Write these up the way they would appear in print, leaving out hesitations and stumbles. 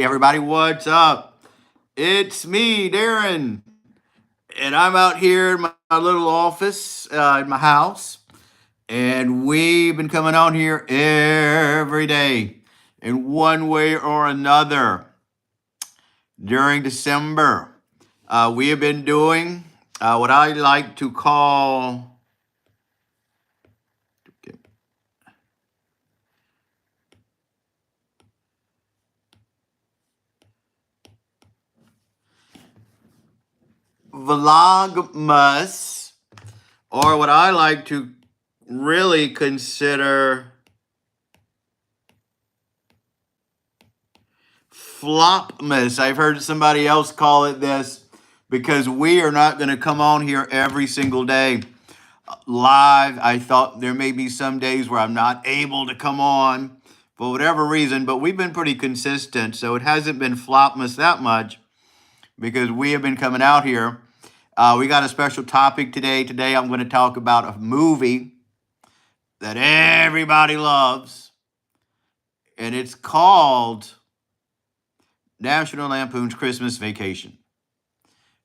Everybody, what's up? It's me, Darren, and I'm out here in my little office in my house, and we've been coming on here every day in one way or another during December. We have been doing what I like to call VLOGMAS, or what I like to really consider flopmas. I've heard somebody else call it this because we are not going to come on here every single day live. I thought there may be some days where I'm not able to come on for whatever reason, but we've been pretty consistent. So it hasn't been flopmas that much because we have been coming out here. We got a special topic today. Today I'm going to talk about a movie that everybody loves, and it's called National Lampoon's Christmas Vacation.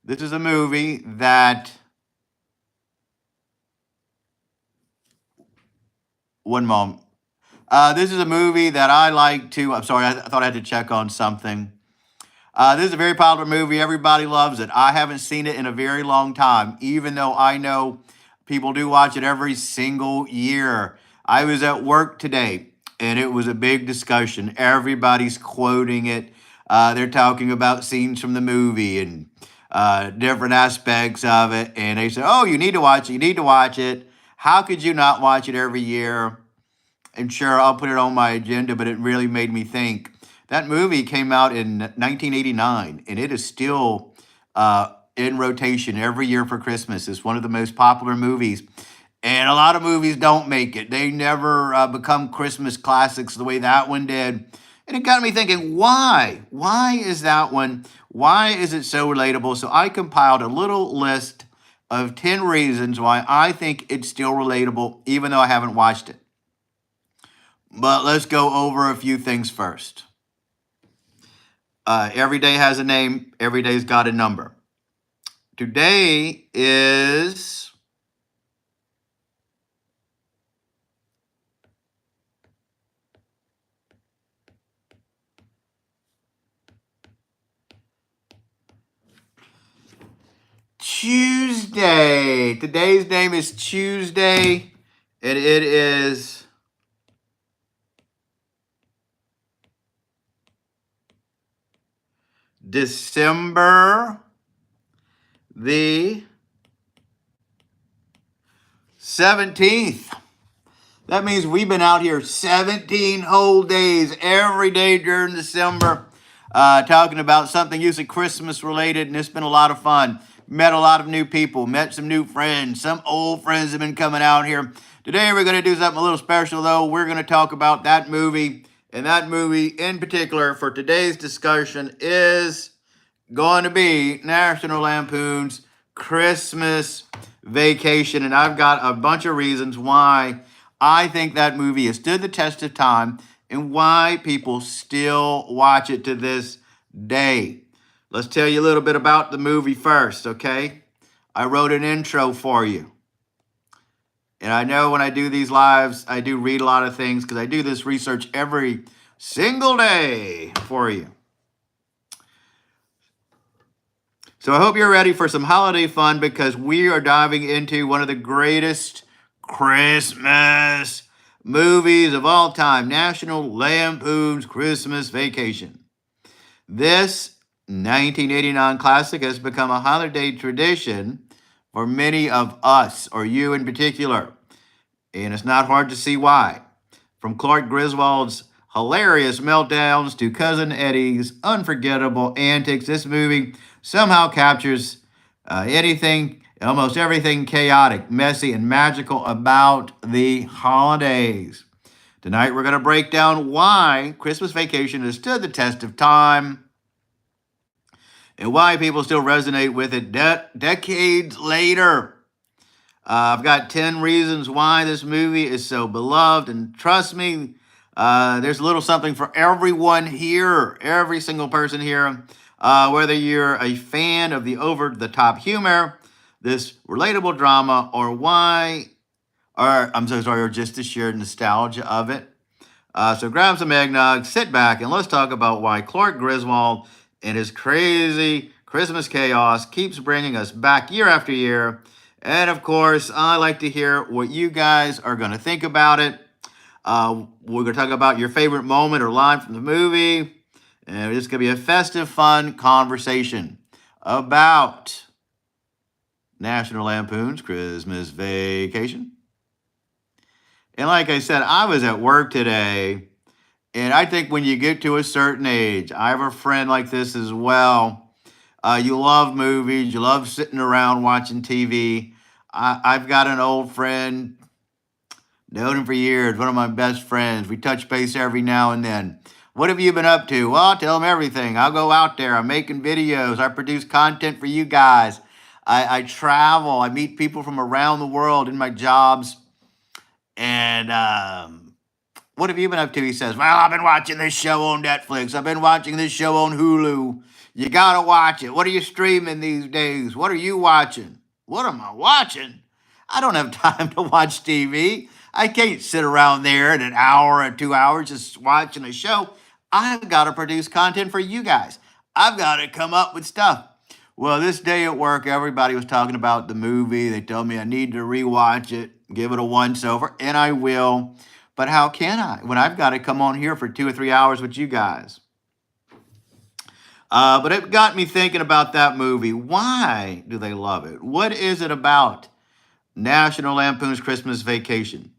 This is a movie that, one moment. This is a movie that I like to, I'm sorry, I thought I had to check on something. This is a very popular movie. Everybody loves it. I haven't seen it in a very long time, even though I know people do watch it every single year. I was at work today, and it was a big discussion. Everybody's quoting it. They're talking about scenes from the movie and different aspects of it. And they say, oh, you need to watch it. You need to watch it. How could you not watch it every year? And sure, I'll put it on my agenda, but it really made me think. That movie came out in 1989, and it is still in rotation every year for Christmas. It's one of the most popular movies. And a lot of movies don't make it. They never become Christmas classics the way that one did. And it got me thinking, why? Why is that one? Why is it so relatable? So I compiled a little list of 10 reasons why I think it's still relatable, even though I haven't watched it. But let's go over a few things first. Every day has a name. Every day's got a number. Today is Tuesday. Today's name is Tuesday, and it is December the 17th. That means we've been out here 17 whole days every day during December talking about something usually Christmas related, and it's been a lot of fun. Met a lot of new people, met some new friends. Some old friends have been coming out here. Today we're going to do something a little special, though. We're going to talk about that movie, and that movie in particular for today's discussion is going to be National Lampoon's Christmas Vacation. And I've got a bunch of reasons why I think that movie has stood the test of time and why people still watch it to this day. Let's tell you a little bit about the movie first, okay? I wrote an intro for you. And I know when I do these lives, I do read a lot of things because I do this research every single day for you. So I hope you're ready for some holiday fun because we are diving into one of the greatest Christmas movies of all time, National Lampoon's Christmas Vacation. This 1989 classic has become a holiday tradition for many of us, or you in particular, and it's not hard to see why. From Clark Griswold's hilarious meltdowns to Cousin Eddie's unforgettable antics, this movie somehow captures almost everything chaotic, messy, and magical about the holidays. Tonight, we're going to break down why Christmas Vacation has stood the test of time and why people still resonate with it decades later. I've got 10 reasons why this movie is so beloved, and trust me, There's a little something for everyone here, every single person here. Whether you're a fan of the over-the-top humor, this relatable drama, or I'm so sorry, or just the sheer nostalgia of it. So grab some eggnog, sit back, and let's talk about why Clark Griswold and his crazy Christmas chaos keeps bringing us back year after year. And of course, I like to hear what you guys are going to think about it. We're going to talk about your favorite moment or line from the movie. And it's going to be a festive, fun conversation about National Lampoon's Christmas Vacation. And like I said, I was at work today, and I think when you get to a certain age, I have a friend like this as well. You love movies, you love sitting around watching TV. I've got an old friend, known him for years, one of my best friends. We touch base every now and then. What have you been up to? Well, I'll tell him everything. I'll go out there. I'm making videos. I produce content for you guys. I travel. I meet people from around the world in my jobs. And what have you been up to? He says, well, I've been watching this show on Netflix. I've been watching this show on Hulu. You got to watch it. What are you streaming these days? What are you watching? What am I watching? I don't have time to watch TV. I can't sit around there in an hour or 2 hours just watching a show. I've got to produce content for you guys. I've got to come up with stuff. Well, this day at work, everybody was talking about the movie. They told me I need to rewatch it, give it a once-over, and I will. But how can I when I've got to come on here for 2 or 3 hours with you guys? But it got me thinking about that movie. Why do they love it? What is it about National Lampoon's Christmas Vacation?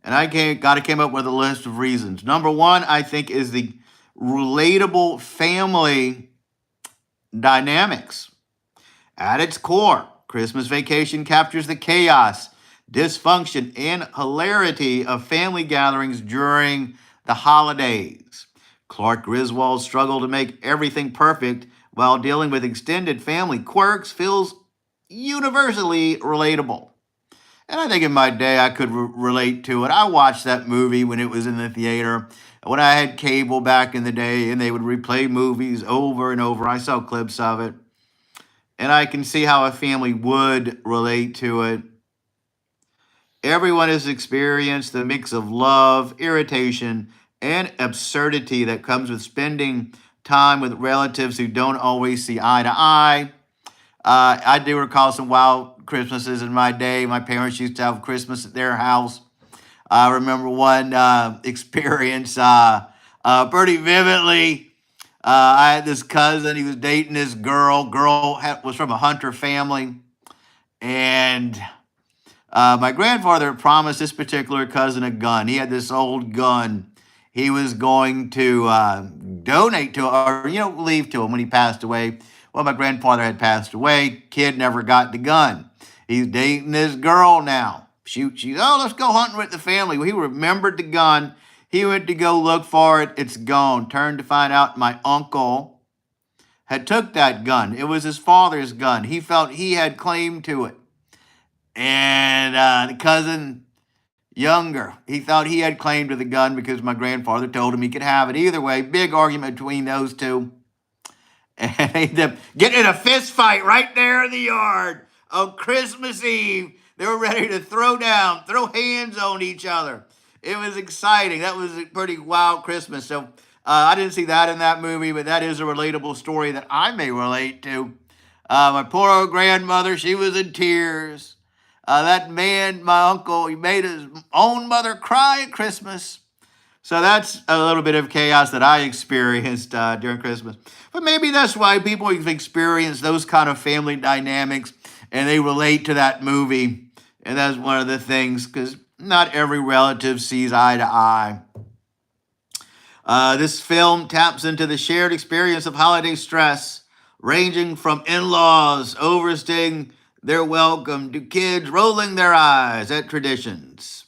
And I came up with a list of reasons. Number one, I think, is the relatable family dynamics. At its core, Christmas Vacation captures the chaos, dysfunction, and hilarity of family gatherings during the holidays. Clark Griswold's struggle to make everything perfect while dealing with extended family quirks feels universally relatable. And I think in my day, I could relate to it. I watched that movie when it was in the theater. When I had cable back in the day, and they would replay movies over and over. I saw clips of it. And I can see how a family would relate to it. Everyone has experienced the mix of love, irritation, and absurdity that comes with spending time with relatives who don't always see eye to eye. I do recall some wild Christmases in my day. My parents used to have Christmas at their house. I remember one experience pretty vividly. I had this cousin. He was dating this girl. Was from a hunter family. And my grandfather promised this particular cousin a gun. He had this old gun he was going to donate to, or, leave to him when he passed away. Well, my grandfather had passed away. Kid never got the gun. He's dating this girl now. Let's go hunting with the family. Well, he remembered the gun. He went to go look for it. It's gone. Turned to find out my uncle had took that gun. It was his father's gun. He felt he had claim to it. And the cousin, younger, he thought he had claim to the gun because my grandfather told him he could have it. Either way, big argument between those two. And they ended up getting in a fist fight right there in the yard on Christmas Eve. They were ready to throw hands on each other. It was exciting. That was a pretty wild Christmas. So I didn't see that in that movie, but that is a relatable story that I may relate to. My poor old grandmother, she was in tears. That man, my uncle, he made his own mother cry at Christmas. So that's a little bit of chaos that I experienced during Christmas. But maybe that's why people have experienced those kind of family dynamics and they relate to that movie. And that's one of the things, because not every relative sees eye to eye. This film taps into the shared experience of holiday stress, ranging from in-laws overstaying their welcome to kids rolling their eyes at traditions.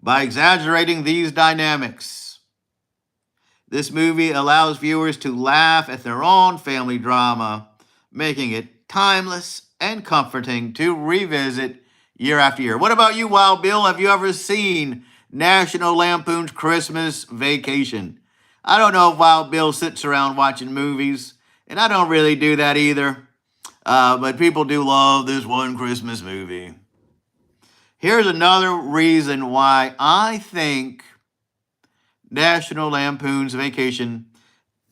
By exaggerating these dynamics, this movie allows viewers to laugh at their own family drama, making it timeless and comforting to revisit year after year. What about you, Wild Bill? Have you ever seen National Lampoon's Christmas Vacation. I don't know if Wild Bill sits around watching movies, and I don't really do that either. But people do love this one Christmas movie. Here's another reason why I think National Lampoon's Vacation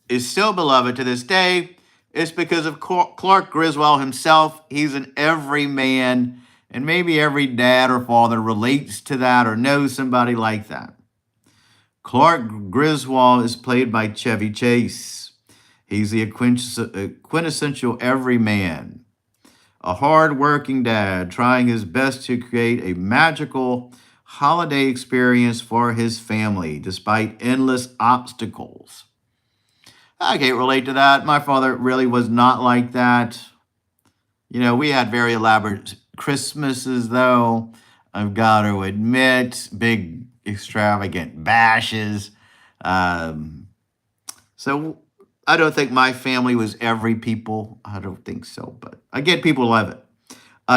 is still beloved to this day. It's because of Clark Griswold himself. He's an everyman, and maybe every dad or father relates to that or knows somebody like that. Clark Griswold is played by Chevy Chase. He's the quintessential everyman, a hard-working dad trying his best to create a magical holiday experience for his family despite endless obstacles. I can't relate to that. My father really was not like that. You know, we had very elaborate Christmases, though. I've got to admit, big, extravagant bashes. So I don't think my family was every people. I don't think so, but I get people love it.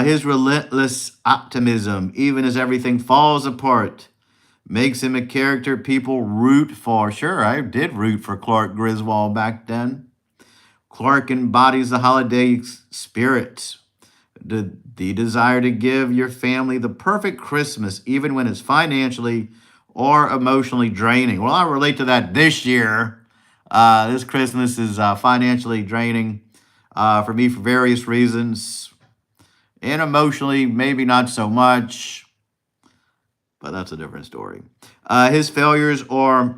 His relentless optimism, even as everything falls apart, makes him a character people root for. Sure, I did root for Clark Griswold back then. Clark embodies the holiday spirit, the desire to give your family the perfect Christmas, even when it's financially or emotionally draining. Well, I relate to that this year. This Christmas is financially draining for me for various reasons. And emotionally, maybe not so much, but that's a different story. His failures are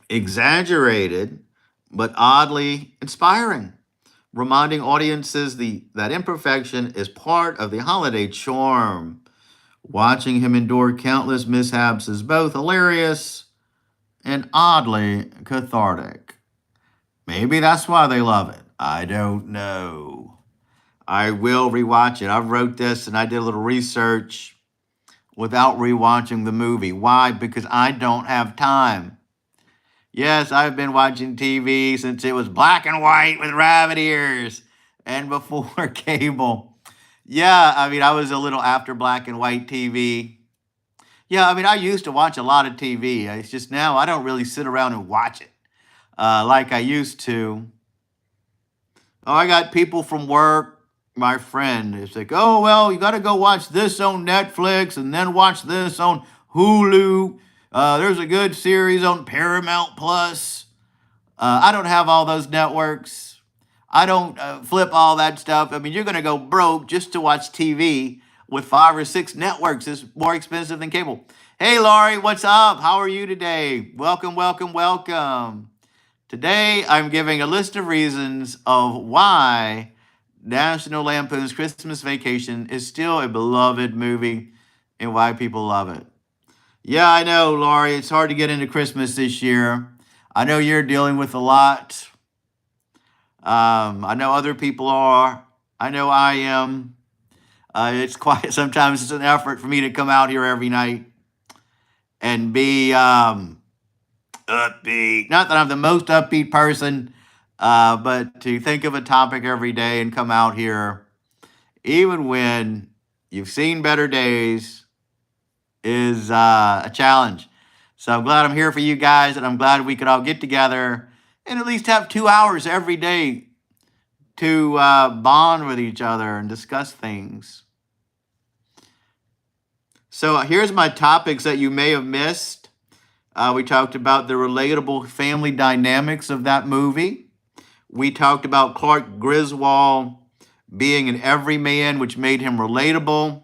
exaggerated, but oddly inspiring, reminding audiences that imperfection is part of the holiday charm. Watching him endure countless mishaps is both hilarious and oddly cathartic. Maybe that's why they love it. I don't know. I will rewatch it. I wrote this and I did a little research without rewatching the movie. Why? Because I don't have time. Yes, I've been watching TV since it was black and white with rabbit ears and before cable. Yeah, I mean, I was a little after black and white TV. Yeah, I mean, I used to watch a lot of TV. It's just now I don't really sit around and watch it like I used to. Oh, I got people from work. My friend is like, oh, well, you got to go watch this on Netflix and then watch this on Hulu. There's a good series on Paramount Plus. I don't have all those networks. I don't flip all that stuff. I mean, you're going to go broke just to watch TV with 5 or 6 networks. It's more expensive than cable. Hey, Laurie, what's up? How are you today? Welcome, welcome, welcome. Today, I'm giving a list of reasons of why National Lampoon's Christmas Vacation is still a beloved movie and why people love it. Yeah, I know, Laurie, it's hard to get into Christmas this year. I know you're dealing with a lot. I know other people are. I know I am. It's quite, sometimes it's an effort for me to come out here every night and be upbeat. Not that I'm the most upbeat person, but to think of a topic every day and come out here, even when you've seen better days, is a challenge. So I'm glad I'm here for you guys, and I'm glad we could all get together and at least have 2 hours every day to bond with each other and discuss things. So here's my topics that you may have missed. We talked about the relatable family dynamics of that movie. We talked about Clark Griswold being an everyman, which made him relatable.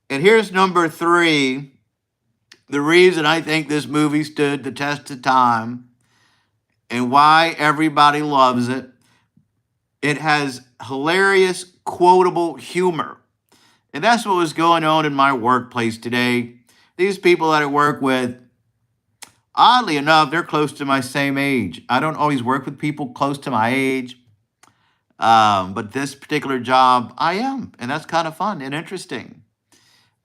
And here's number 3, the reason I think this movie stood the test of time and why everybody loves it. It has hilarious, quotable humor. And that's what was going on in my workplace today. These people that I work with, oddly enough, they're close to my same age. I don't always work with people close to my age. But this particular job, I am. And that's kind of fun and interesting.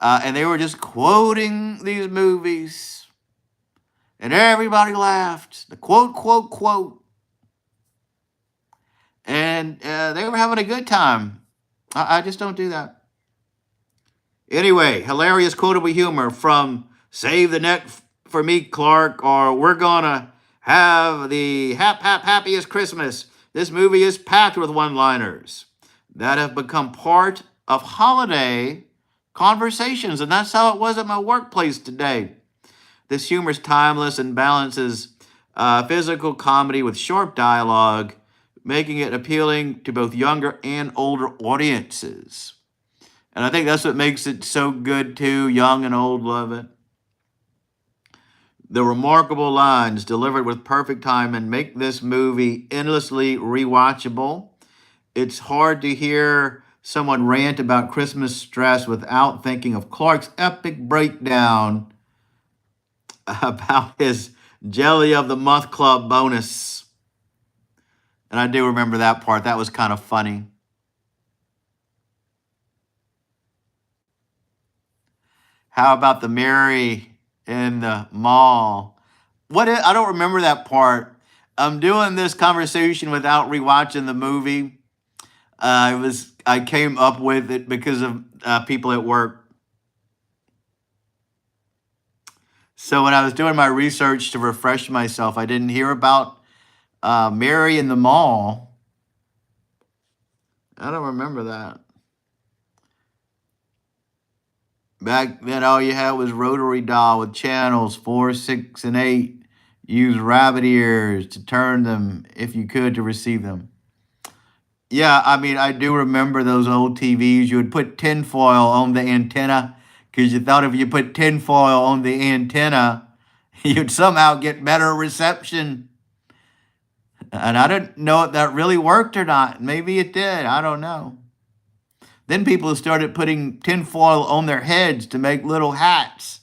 And they were just quoting these movies. And everybody laughed. The quote, quote, quote. And they were having a good time. I just don't do that. Anyway, hilarious quotable humor from Save the net for me, Clark, or we're gonna have the happiest Christmas. This movie is packed with one-liners that have become part of holiday conversations, and that's how it was at my workplace today. This humor is timeless and balances physical comedy with sharp dialogue, making it appealing to both younger and older audiences. And I think that's what makes it so good too. Young and old love it. The remarkable lines delivered with perfect timing make this movie endlessly rewatchable. It's hard to hear someone rant about Christmas stress without thinking of Clark's epic breakdown about his Jelly of the Month Club bonus. And I do remember that part. That was kind of funny. How about the Mary in the mall? I don't remember that part. I'm doing this conversation without rewatching the movie. I came up with it because of people at work. So when I was doing my research to refresh myself, I didn't hear about Mary in the mall. I don't remember that. Back then, all you had was rotary dial with channels 4, 6, and 8. Use rabbit ears to turn them if you could to receive them. Yeah, I mean, I do remember those old TVs. You would put tinfoil on the antenna because you thought if you put tinfoil on the antenna, you'd somehow get better reception. And I didn't know if that really worked or not. Maybe it did. I don't know. Then people started putting tinfoil on their heads to make little hats.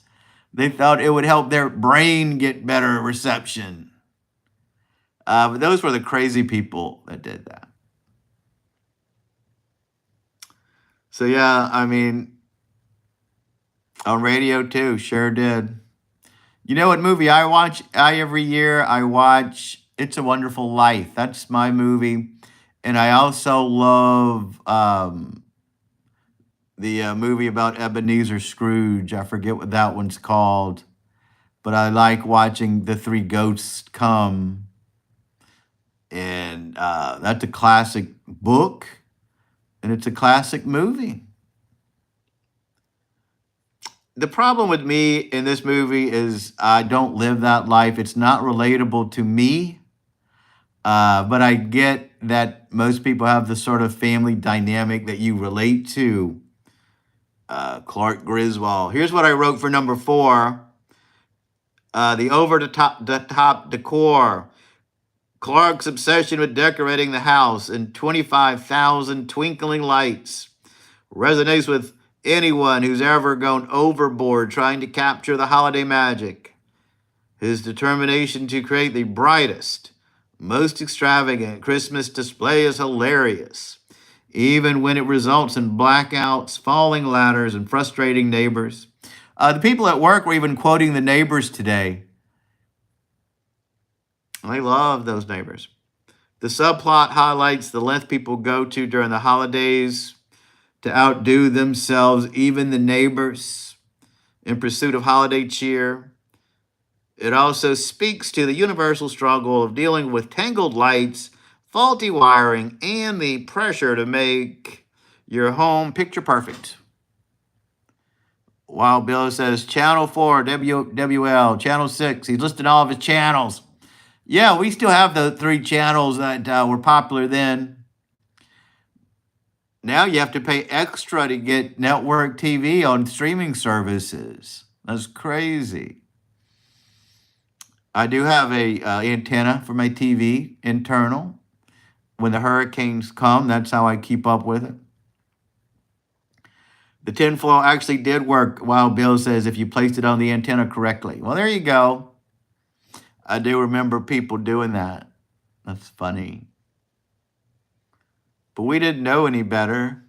They thought it would help their brain get better reception. But those were the crazy people that did that. So yeah, I mean, on radio too, sure did. You know what movie I watch? Every year I watch It's a Wonderful Life. That's my movie. And I also love the movie about Ebenezer Scrooge. I forget what that one's called, but I like watching The Three Ghosts Come. And that's a classic book, and it's a classic movie. The problem with me in this movie is I don't live that life. It's not relatable to me, but I get that most people have the sort of family dynamic that you relate to. Clark Griswold. Here's what I wrote for number 4. The over-the-top decor. Clark's obsession with decorating the house in 25,000 twinkling lights resonates with anyone who's ever gone overboard trying to capture the holiday magic. His determination to create the brightest, most extravagant Christmas display is hilarious, even when it results in blackouts, falling ladders, and frustrating neighbors. The people at work were even quoting the neighbors today. I love those neighbors. The subplot highlights the length people go to during the holidays to outdo themselves, even the neighbors, in pursuit of holiday cheer. It also speaks to the universal struggle of dealing with tangled lights, faulty wiring, and the pressure to make your home picture perfect. Wild Bill says, Channel 4, WWL, Channel 6. He's listing all of his channels. Yeah, we still have the 3 channels that were popular then. Now you have to pay extra to get network TV on streaming services. That's crazy. I do have a antenna for my TV, internal. When the hurricanes come, that's how I keep up with it. The tinfoil actually did work, Wild Bill says, if you placed it on the antenna correctly. Well, there you go. I do remember people doing that. That's funny. But we didn't know any better.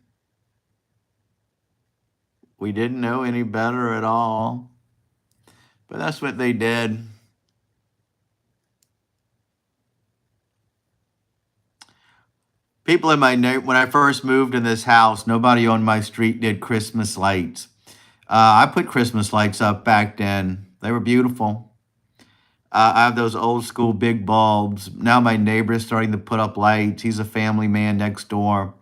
We didn't know any better at all. But that's what they did. People in my neighborhood, when I first moved in this house, nobody on my street did Christmas lights. I put Christmas lights up back then. They were beautiful. I have those old school big bulbs. Now my neighbor's starting to put up lights. He's a family man next door.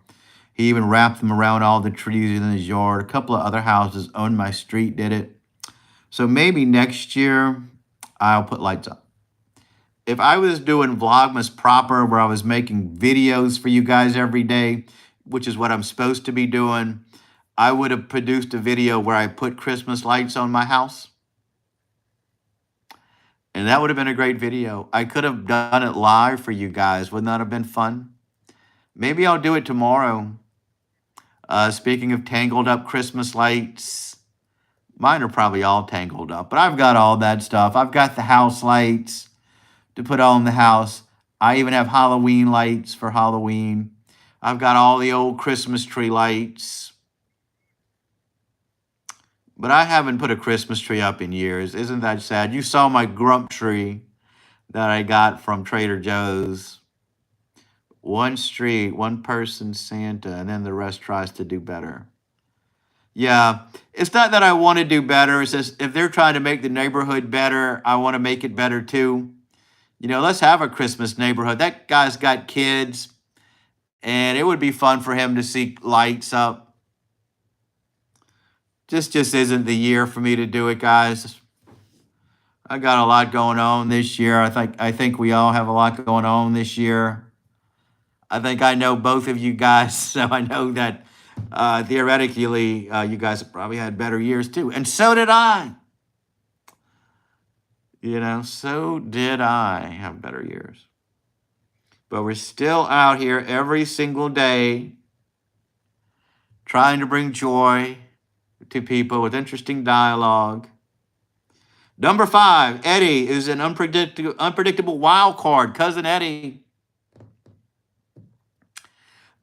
He even wrapped them around all the trees in his yard. A couple of other houses on my street did it. So maybe next year I'll put lights up. If I was doing Vlogmas proper, where I was making videos for you guys every day, which is what I'm supposed to be doing, I would have produced a video where I put Christmas lights on my house. And that would have been a great video. I could have done it live for you guys. Wouldn't that have been fun? Maybe I'll do it tomorrow. Speaking of tangled up Christmas lights, mine are probably all tangled up, but I've got all that stuff. I've got the house lights to put on the house. I even have Halloween lights for Halloween. I've got all the old Christmas tree lights. But I haven't put a Christmas tree up in years. Isn't that sad? You saw my grump tree that I got from Trader Joe's. One street, one person, Santa, and then the rest tries to do better. Yeah, it's not that I want to do better. It's just if they're trying to make the neighborhood better, I want to make it better too. You know, let's have a Christmas neighborhood. That guy's got kids, and it would be fun for him to see lights up. Just isn't the year for me to do it, guys. I got a lot going on this year. I think we all have a lot going on this year. I think I know both of you guys, so I know that theoretically you guys have probably had better years too, and so did I. You know, so did I have better years. But we're still out here every single day trying to bring joy to people with interesting dialogue. Number 5, Eddie is an unpredictable wild card. Cousin Eddie.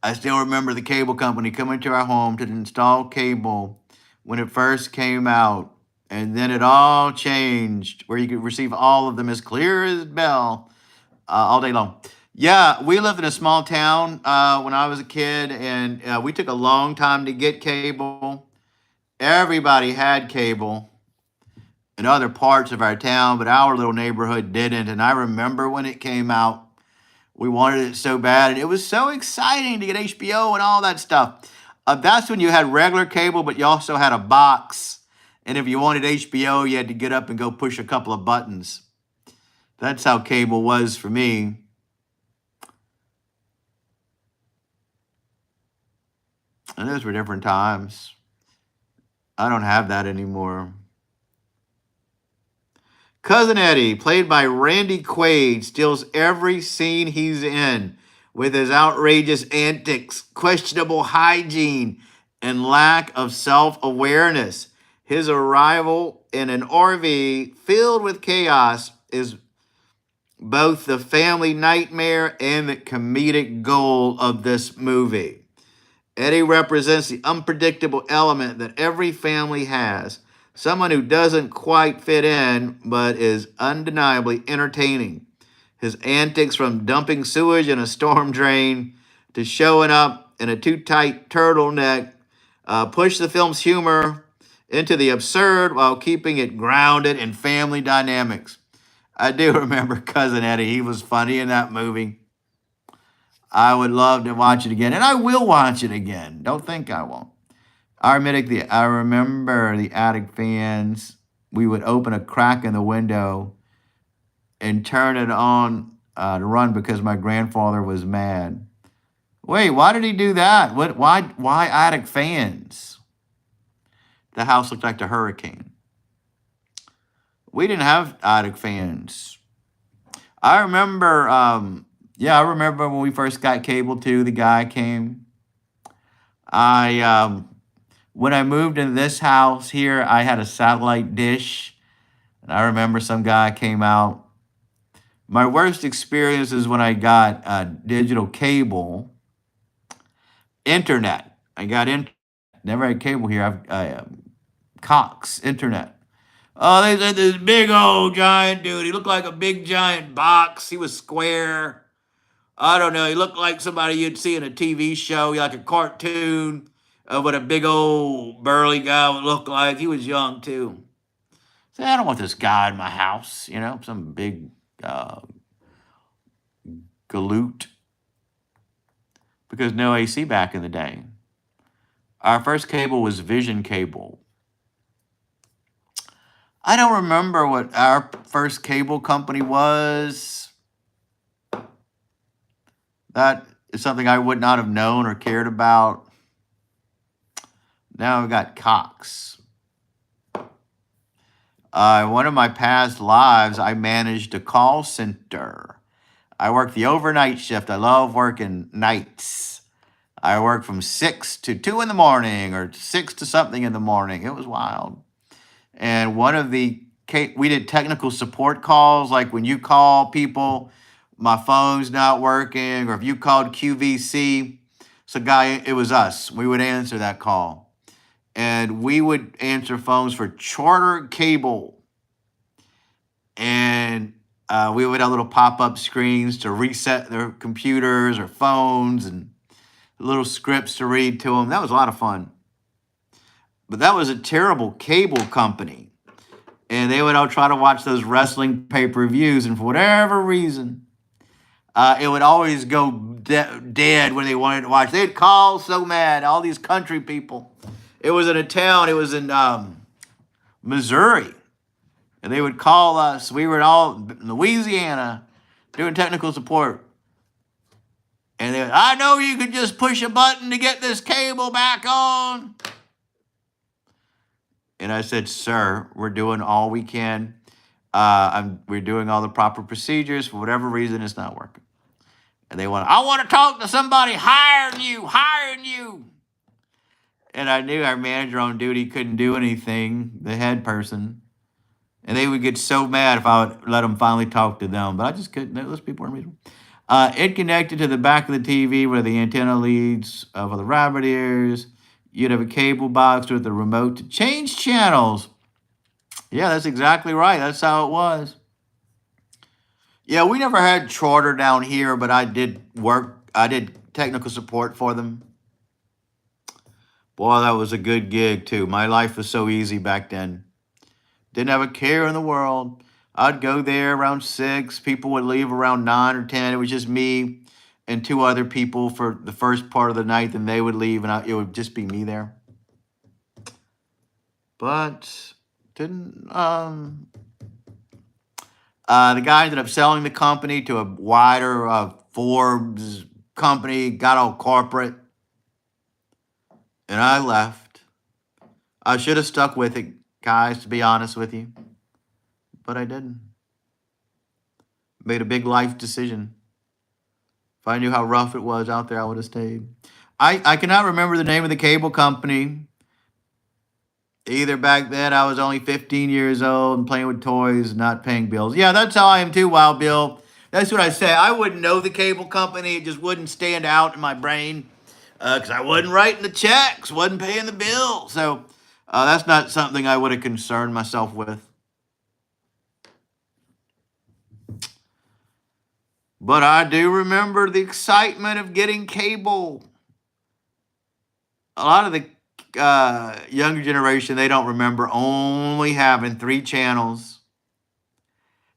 I still remember the cable company coming to our home to install cable when it first came out. And then it all changed, where you could receive all of them as clear as bell all day long. Yeah, we lived in a small town when I was a kid, and we took a long time to get cable. Everybody had cable in other parts of our town, but our little neighborhood didn't. And I remember when it came out, we wanted it so bad, and it was so exciting to get HBO and all that stuff. That's when you had regular cable, but you also had a box. And if you wanted HBO, you had to get up and go push a couple of buttons. That's how cable was for me. And those were different times. I don't have that anymore. Cousin Eddie, played by Randy Quaid, steals every scene he's in with his outrageous antics, questionable hygiene, and lack of self-awareness. His arrival in an RV filled with chaos is both the family nightmare and the comedic goal of this movie. Eddie represents the unpredictable element that every family has. Someone who doesn't quite fit in, but is undeniably entertaining. His antics, from dumping sewage in a storm drain to showing up in a too-tight turtleneck, push the film's humor into the absurd while keeping it grounded in family dynamics. I do remember Cousin Eddie. He was funny in that movie. I would love to watch it again, and I will watch it again. Don't think I won't. I remember the attic fans. We would open a crack in the window and turn it on to run because my grandfather was mad. Wait, why did he do that? Why attic fans? The house looked like the hurricane. We didn't have attic fans. I remember, I remember when we first got cable too, the guy came. When I moved into this house here, I had a satellite dish. And I remember some guy came out. My worst experience is when I got digital cable. Internet. I got internet. Never had cable here. Cox internet. Oh, they said this big old giant dude. He looked like a big giant box. He was square. I don't know. He looked like somebody you'd see in a TV show, like a cartoon. of what a big old burly guy would look like. He was young too. So I don't want this guy in my house, some big uh, galoot, because no AC back in the day. Our first cable was Vision cable. I don't remember what our first cable company was. That is something I would not have known or cared about. Now I've got Cox. One of my past lives, I managed a call center. I worked the overnight shift. I love working nights. I worked from 6 to 2 in the morning or 6 to something in the morning. It was wild. And we did technical support calls, like when you call people, my phone's not working, or if you called QVC, it was us. We would answer that call. And we would answer phones for Charter Cable. And we would have little pop-up screens to reset their computers or phones and little scripts to read to them. That was a lot of fun. But that was a terrible cable company. And they would all try to watch those wrestling pay-per-views. And for whatever reason, it would always go dead when they wanted to watch. They'd call so mad, all these country people. It was in a town. It was in Missouri. And they would call us. We were all in Louisiana doing technical support. And they would, I know you could just push a button to get this cable back on. And I said, sir, we're doing all we can. We're doing all the proper procedures. For whatever reason, it's not working. And I want to talk to somebody hiring you. And I knew our manager on duty couldn't do anything, the head person. And they would get so mad if I would let them finally talk to them. But I just couldn't. Those people are miserable. It connected to the back of the TV where the antenna leads for the rabbit ears. You'd have a cable box with a remote to change channels. Yeah, that's exactly right. That's how it was. Yeah, we never had Charter down here, but I did technical support for them. Boy, that was a good gig, too. My life was so easy back then. Didn't have a care in the world. I'd go there around 6. People would leave around 9 or 10. It was just me and 2 other people for the first part of the night. Then they would leave, and it would just be me there. But didn't... the guy ended up selling the company to a wider Forbes company, got all corporate, and I left. I should have stuck with it, guys, to be honest with you, but I didn't. Made a big life decision. If I knew how rough it was out there, I would have stayed. I cannot remember the name of the cable company. Either back then, I was only 15 years old and playing with toys, not paying bills. Yeah, that's how I am too, Wild Bill. That's what I say. I wouldn't know the cable company. It just wouldn't stand out in my brain because I wasn't writing the checks, wasn't paying the bills. So that's not something I would have concerned myself with. But I do remember the excitement of getting cable. A lot of the younger generation, they don't remember only having 3 channels.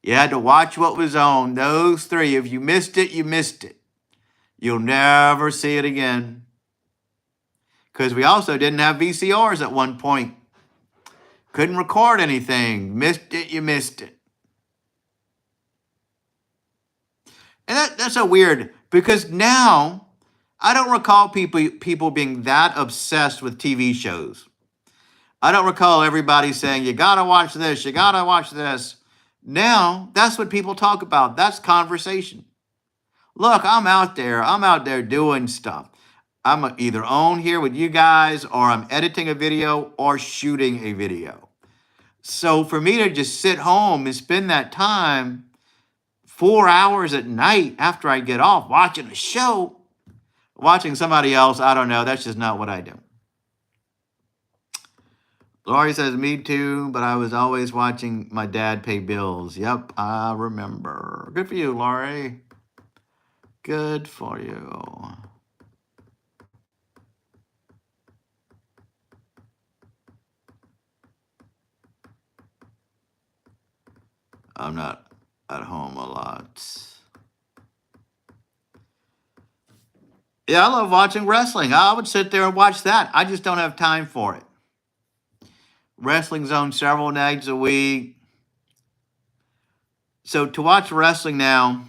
You had to watch what was on those 3. If you missed it, you missed it. You'll never see it again. Because we also didn't have VCRs at one point. Couldn't record anything. Missed it, you missed it. And that's so weird, because now I don't recall people being that obsessed with TV shows. I don't recall everybody saying, you got to watch this, you got to watch this. Now, that's what people talk about. That's conversation. Look, I'm out there doing stuff. I'm either on here with you guys, or I'm editing a video or shooting a video. So for me to just sit home and spend that time 4 hours at night after I get off watching a show, watching somebody else, I don't know. That's just not what I do. Laurie says, me too, but I was always watching my dad pay bills. Yep, I remember. Good for you, Laurie. Good for you. I'm not at home a lot. Yeah, I love watching wrestling. I would sit there and watch that. I just don't have time for it. Wrestling's on several nights a week. So to watch wrestling now,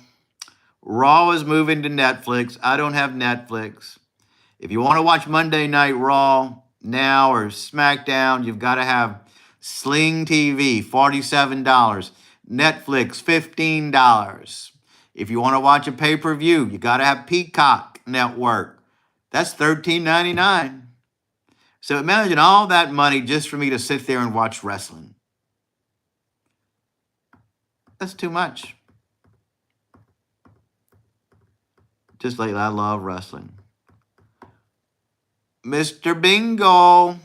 Raw is moving to Netflix. I don't have Netflix. If you want to watch Monday Night Raw now or SmackDown, you've got to have Sling TV, $47. Netflix, $15. If you want to watch a pay-per-view, you got to have Peacock Network. That's $13.99. So imagine all that money just for me to sit there and watch wrestling. That's too much. Just like I love wrestling. Mr. Bingo.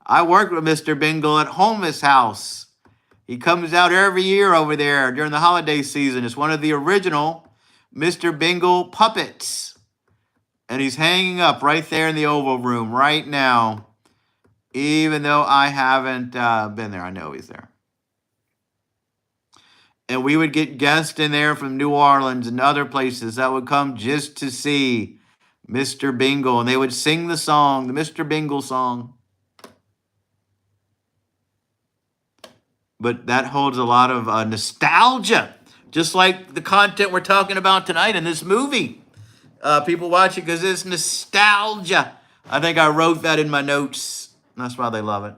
I worked with Mr. Bingo at Holmes House. He comes out every year over there during the holiday season. It's one of the original Mr. Bingo puppets. And he's hanging up right there in the Oval Room right now. Even though I haven't been there, I know he's there. And we would get guests in there from New Orleans and other places that would come just to see Mr. Bingo. And they would sing the song, the Mr. Bingo song. But that holds a lot of nostalgia, just like the content we're talking about tonight in this movie. People watch it because it's nostalgia. I think I wrote that in my notes. That's why they love it.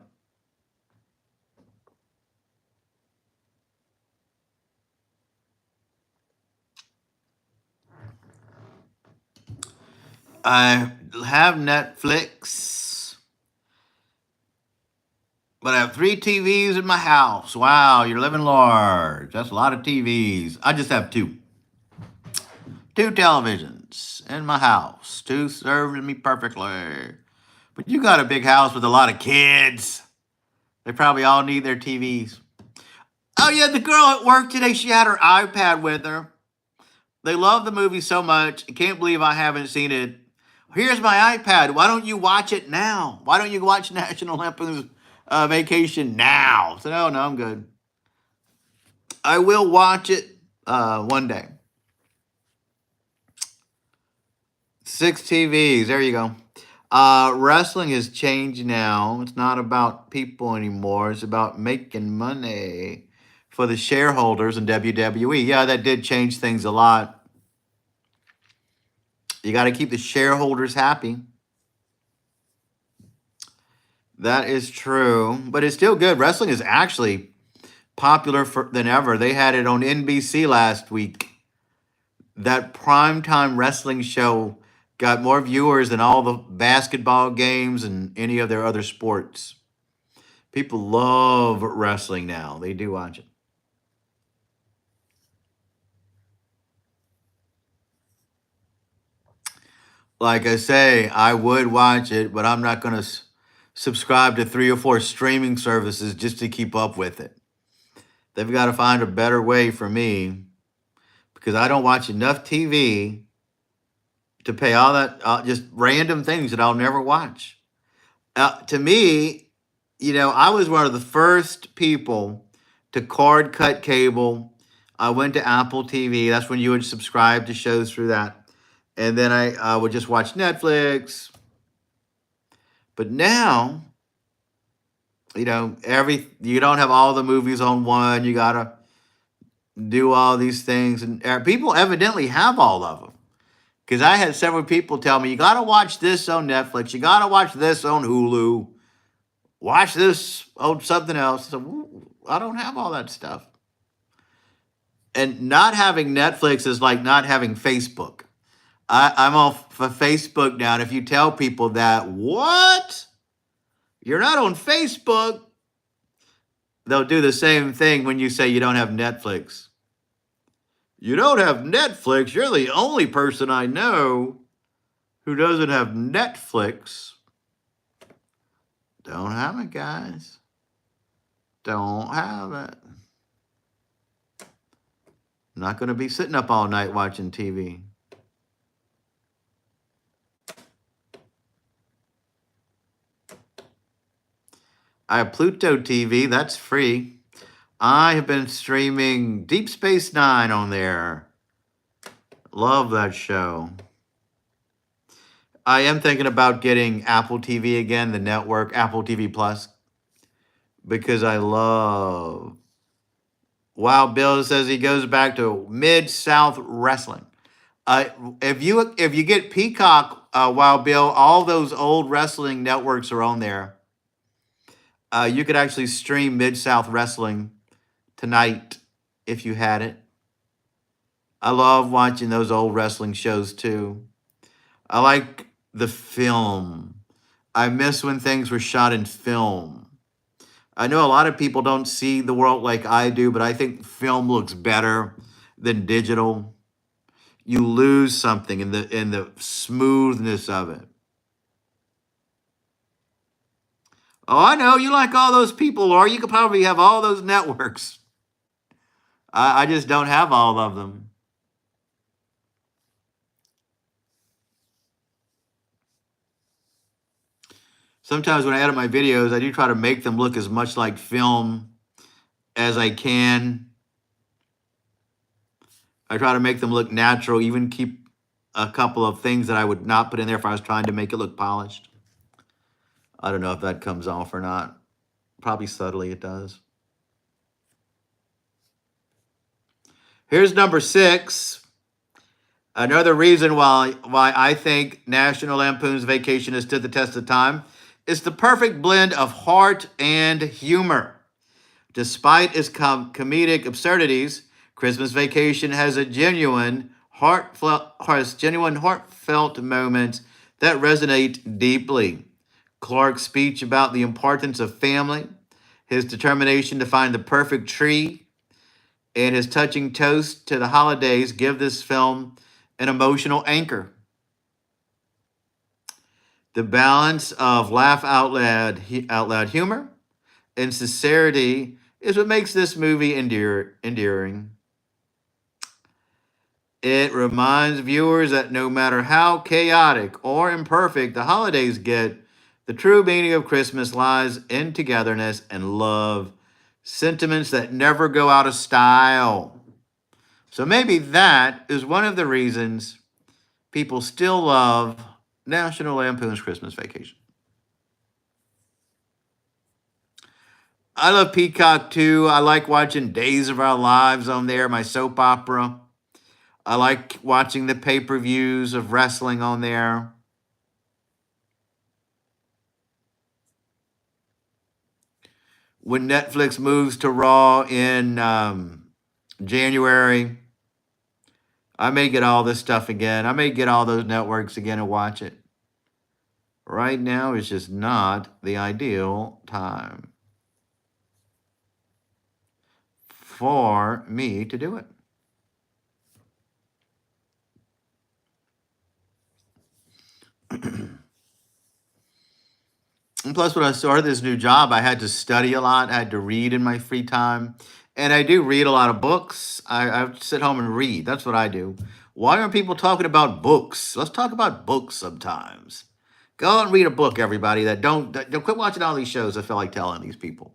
I have Netflix, but I have 3 TVs in my house. Wow, you're living large. That's a lot of TVs. I just have 2. 2 televisions in my house. 2 served me perfectly. But you got a big house with a lot of kids. They probably all need their TVs. Oh, yeah, the girl at work today, she had her iPad with her. They love the movie so much. I can't believe I haven't seen it. Here's my iPad. Why don't you watch it now? Why don't you watch National Lampoon's Vacation now? I said, oh, no, I'm good. I will watch it one day. 6 TVs. There you go. Wrestling has changed now. It's not about people anymore. It's about making money for the shareholders in WWE. Yeah, that did change things a lot. You got to keep the shareholders happy. That is true, but it's still good. Wrestling is actually popular than ever. They had it on NBC last week. That primetime wrestling show got more viewers than all the basketball games and any of their other sports. People love wrestling now. They do watch it. Like I say, I would watch it, but I'm not going to subscribe to 3 or 4 streaming services just to keep up with it. They've got to find a better way for me because I don't watch enough TV to pay all that, just random things that I'll never watch. To me, I was one of the first people to cord cut cable. I went to Apple TV. That's when you would subscribe to shows through that. And then I would just watch Netflix. But now, you don't have all the movies on one. You got to do all these things. And people evidently have all of them. Because I had several people tell me, you got to watch this on Netflix. You got to watch this on Hulu. Watch this on something else. So I don't have all that stuff. And not having Netflix is like not having Facebook. I'm off for Facebook now. And if you tell people that, what? You're not on Facebook? They'll do the same thing when you say you don't have Netflix. You don't have Netflix? You're the only person I know who doesn't have Netflix. Don't have it, guys. Don't have it. Not going to be sitting up all night watching TV. I have Pluto TV. That's free. I have been streaming Deep Space Nine on there. Love that show. I am thinking about getting Apple TV again, the network, Apple TV Plus, because I love. Wow, Bill says he goes back to Mid South Wrestling. Uh, if you get Peacock, Wild Bill, all those old wrestling networks are on there. You could actually stream Mid South Wrestling tonight if you had it. I love watching those old wrestling shows too. I like the film. I miss when things were shot in film. I know a lot of people don't see the world like I do, but I think film looks better than digital. You lose something in the smoothness of it. Oh, I know you like all those people, or you could probably have all those networks. I just don't have all of them. Sometimes when I edit my videos, I do try to make them look as much like film as I can. I try to make them look natural, even keep a couple of things that I would not put in there if I was trying to make it look polished. I don't know if that comes off or not. Probably subtly it does. Here's number 6. Another reason why I think National Lampoon's Vacation has stood the test of time is the perfect blend of heart and humor. Despite its comedic absurdities, Christmas Vacation has genuine heartfelt moments that resonate deeply. Clark's speech about the importance of family, his determination to find the perfect tree, and his touching toast to the holidays give this film an emotional anchor. The balance of laugh out loud humor and sincerity is what makes this movie endearing. It reminds viewers that no matter how chaotic or imperfect the holidays get, the true meaning of Christmas lies in togetherness and love, sentiments that never go out of style. So maybe that is one of the reasons people still love National Lampoon's Christmas Vacation. I love Peacock too. I like watching Days of Our Lives on there, my soap opera. I like watching the pay-per-views of wrestling on there. When Netflix moves to Raw in January, I may get all this stuff again. I may get all those networks again and watch it. Right now, it's just not the ideal time for me to do it. And plus, when I started this new job, I had to study a lot. I had to read in my free time. And I do read a lot of books. I sit home and read. That's what I do. Why aren't people talking about books? Let's talk about books sometimes. Go out and read a book, everybody. Don't quit watching all these shows. I feel like telling these people.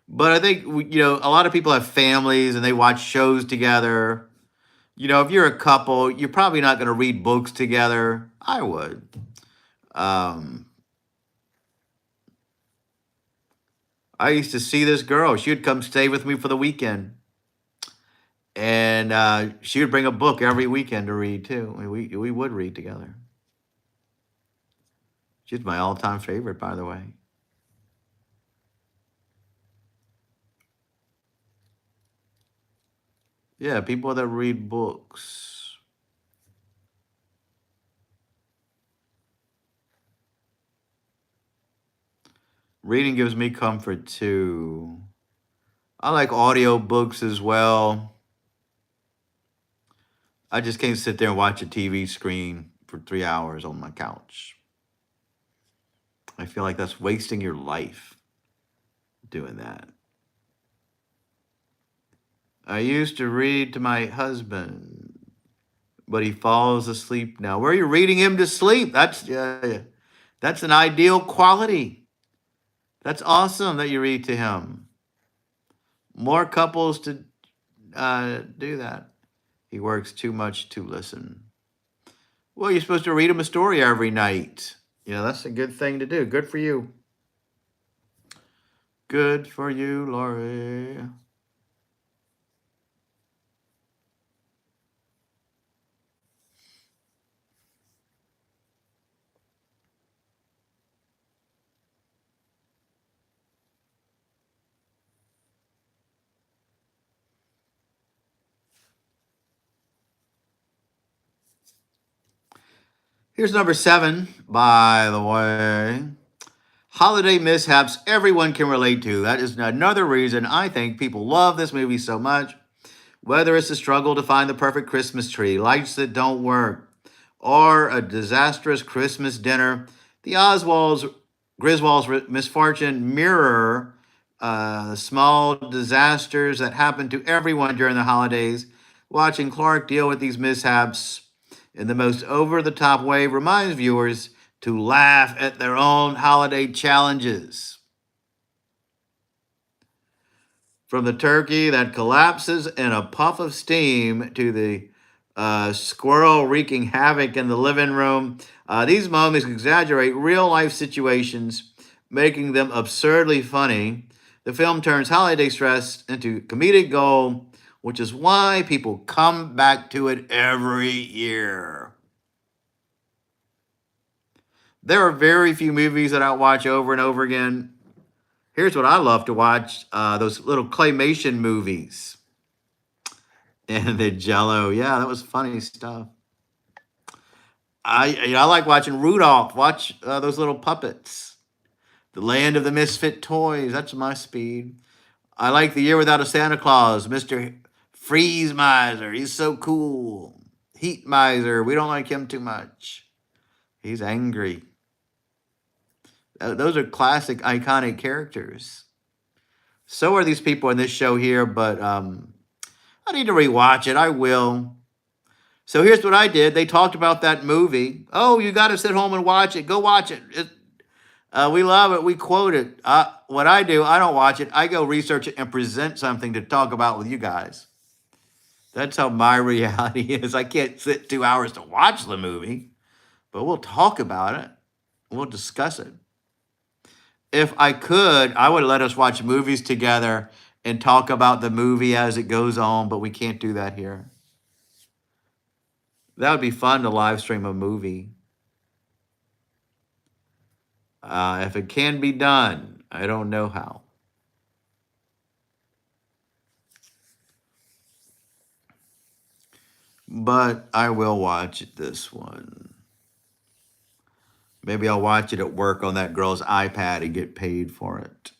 But I think a lot of people have families and they watch shows together. If you're a couple, you're probably not going to read books together. I would. Um, I used to see this girl. She would come stay with me for the weekend, and she would bring a book every weekend to read too. We would read together. She's my all-time favorite, by the way. Yeah, people that read books. Reading gives me comfort too. I like audio books as well. I just can't sit there and watch a TV screen for 3 hours on my couch. I feel like that's wasting your life doing that. I used to read to my husband, but he falls asleep now. Where are you reading him to sleep? That's an ideal quality. That's awesome that you read to him. More couples to do that. He works too much to listen. Well, you're supposed to read him a story every night. You know, that's a good thing to do. Good for you. Good for you, Lori. Here's number 7, by the way. Holiday mishaps everyone can relate to. That is another reason I think people love this movie so much. Whether it's the struggle to find the perfect Christmas tree, lights that don't work, or a disastrous Christmas dinner, the Griswold's misfortune mirror small disasters that happen to everyone during the holidays. Watching Clark deal with these mishaps in the most over the top way reminds viewers to laugh at their own holiday challenges. From the turkey that collapses in a puff of steam to the squirrel wreaking havoc in the living room, these moments exaggerate real life situations, making them absurdly funny. The film turns holiday stress into comedic gold, which is why people come back to it every year. There are very few movies that I watch over and over again. Here's what I love to watch, those little claymation movies. And the Jello, yeah, that was funny stuff. I like watching Rudolph. Watch those little puppets. The Land of the Misfit Toys. That's my speed. I like The Year Without a Santa Claus. Mr. Freeze Miser. He's so cool. Heat Miser. We don't like him too much. He's angry. Those are classic, iconic characters. So are these people in this show here, but I need to rewatch it. I will. So here's what I did. They talked about that movie. Oh, you got to sit home and watch it. Go watch it. We love it. We quote it. What I do, I don't watch it. I go research it and present something to talk about with you guys. That's how my reality is. I can't sit 2 hours to watch the movie, but we'll talk about it. We'll discuss it. If I could, I would let us watch movies together and talk about the movie as it goes on, but we can't do that here. That would be fun to live stream a movie. If it can be done, I don't know how. But I will watch this one. Maybe I'll watch it at work on that girl's iPad and get paid for it.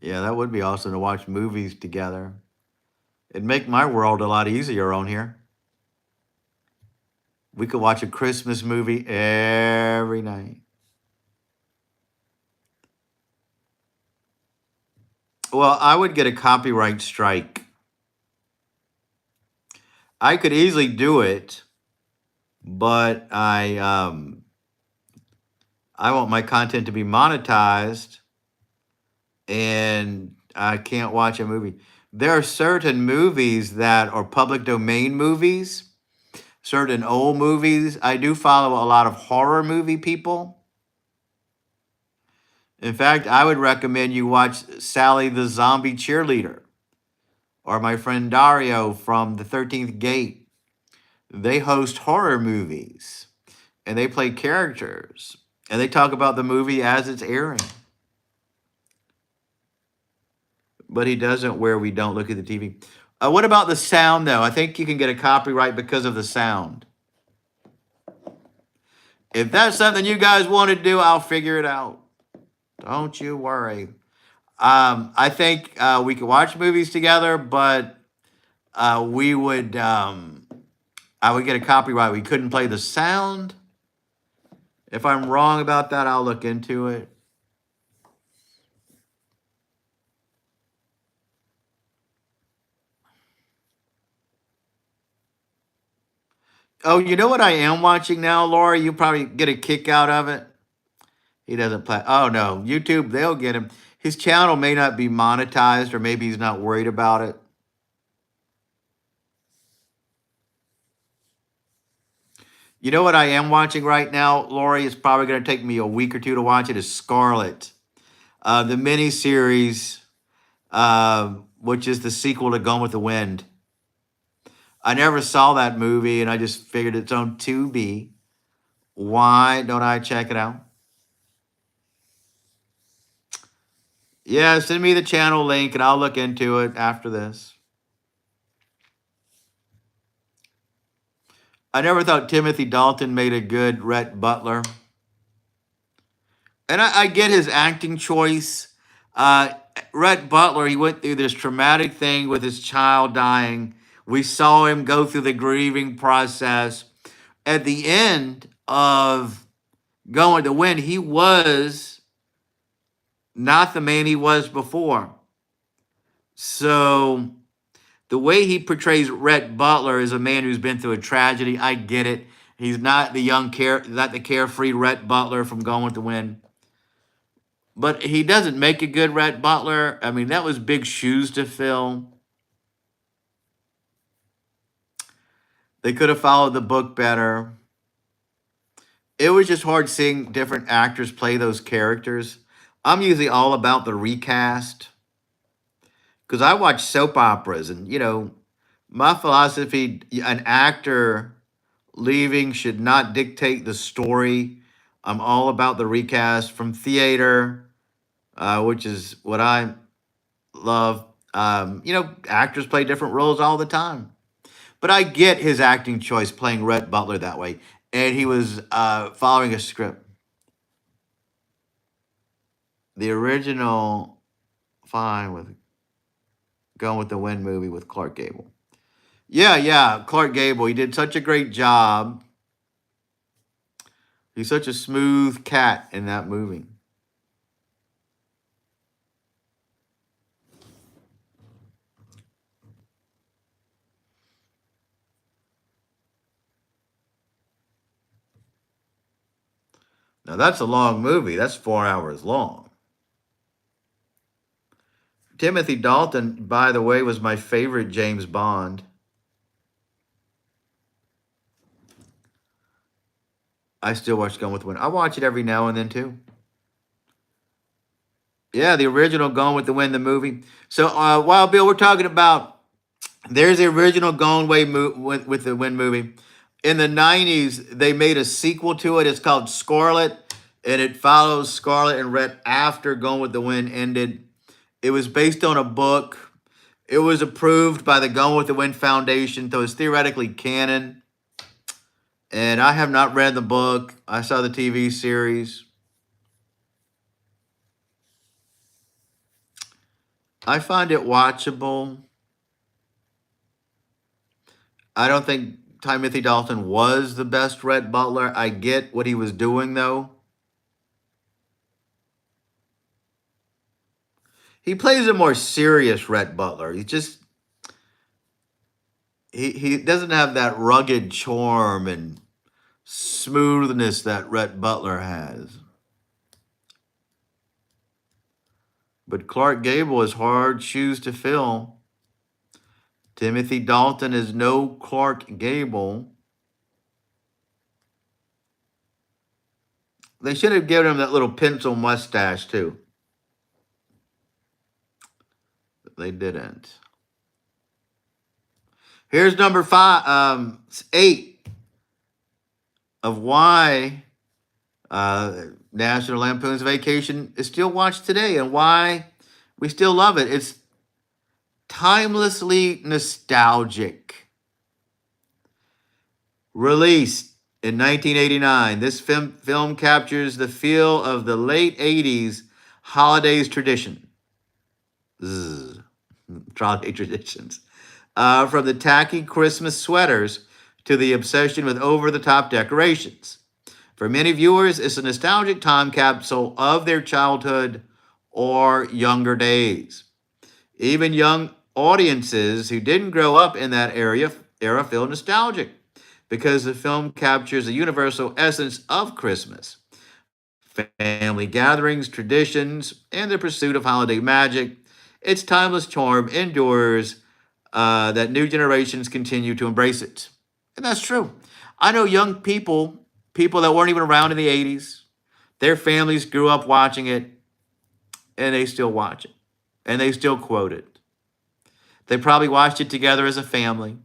Yeah, that would be awesome to watch movies together. It'd make my world a lot easier on here. We could watch a Christmas movie every night. Well, I would get a copyright strike. I could easily do it, but I want my content to be monetized, and I can't watch a movie. There are certain movies that are public domain movies, certain old movies. I do follow a lot of horror movie people. In fact, I would recommend you watch Sally the Zombie Cheerleader or my friend Dario from the 13th Gate. They host horror movies and they play characters and they talk about the movie as it's airing. But he doesn't where we don't look at the TV. What about the sound, though? I think you can get a copyright because of the sound. If that's something you guys want to do, I'll figure it out. Don't you worry. I think we could watch movies together, but I would get a copyright. We couldn't play the sound. If I'm wrong about that, I'll look into it. Oh, you know what I am watching now, Laura? You probably get a kick out of it. He doesn't play. Oh, no. YouTube, they'll get him. His channel may not be monetized, or maybe he's not worried about it. You know what I am watching right now, Lori? It's probably going to take me a week or two to watch it. Is Scarlet, the miniseries, which is the sequel to Gone with the Wind. I never saw that movie, and I just figured it's on Tubi. Why don't I check it out? Yeah, send me the channel link, and I'll look into it after this. I never thought Timothy Dalton made a good Rhett Butler. And I get his acting choice. Rhett Butler, he went through this traumatic thing with his child dying. We saw him go through the grieving process. At the end of Going to Win, he was not the man he was before. So the way he portrays Rhett Butler is a man who's been through a tragedy. I get it. He's not the carefree Rhett Butler from Going with the Wind. But he doesn't make a good Rhett Butler. I mean, that was big shoes to fill. They could have followed the book better. It was just hard seeing different actors play those characters. I'm usually all about the recast because I watch soap operas, and my philosophy: an actor leaving should not dictate the story. I'm all about the recast from theater, which is what I love. Actors play different roles all the time. But I get his acting choice playing Rhett Butler that way. And he was following a script. The original, fine with Going with the Wind movie with Clark Gable. Yeah, Clark Gable. He did such a great job. He's such a smooth cat in that movie. Now, that's a long movie. That's 4 hours long. Timothy Dalton, by the way, was my favorite James Bond. I still watch Gone with the Wind. I watch it every now and then, too. Yeah, the original Gone with the Wind, the movie. So, while, Bill, we're talking about, there's the original Gone with the Wind movie. In the 90s, they made a sequel to it. It's called Scarlet, and it follows Scarlet and Rhett after Gone with the Wind ended. It was based on a book. It was approved by the Gone with the Wind Foundation, so it's theoretically canon. And I have not read the book. I saw the TV series. I find it watchable. I don't think Timothy Dalton was the best Rhett Butler. I get what he was doing, though. He plays a more serious Rhett Butler. He doesn't have that rugged charm and smoothness that Rhett Butler has. But Clark Gable is hard shoes to fill. Timothy Dalton is no Clark Gable. They should have given him that little pencil mustache, too. But they didn't. Here's number 8 of why National Lampoon's Vacation is still watched today and why we still love it. It's timelessly nostalgic. Released in 1989, this film captures the feel of the late 80s holidays tradition. Holiday traditions. From the tacky Christmas sweaters to the obsession with over-the-top decorations. For many viewers, it's a nostalgic time capsule of their childhood or younger days. Even young audiences who didn't grow up in that era feel nostalgic because the film captures the universal essence of Christmas. family gatherings, traditions, and the pursuit of holiday magic. Its timeless charm endures that new generations continue to embrace it. And that's true. I know young people, people that weren't even around in the 80s, their families grew up watching it and they still watch it and they still quote it. They probably watched it together as a family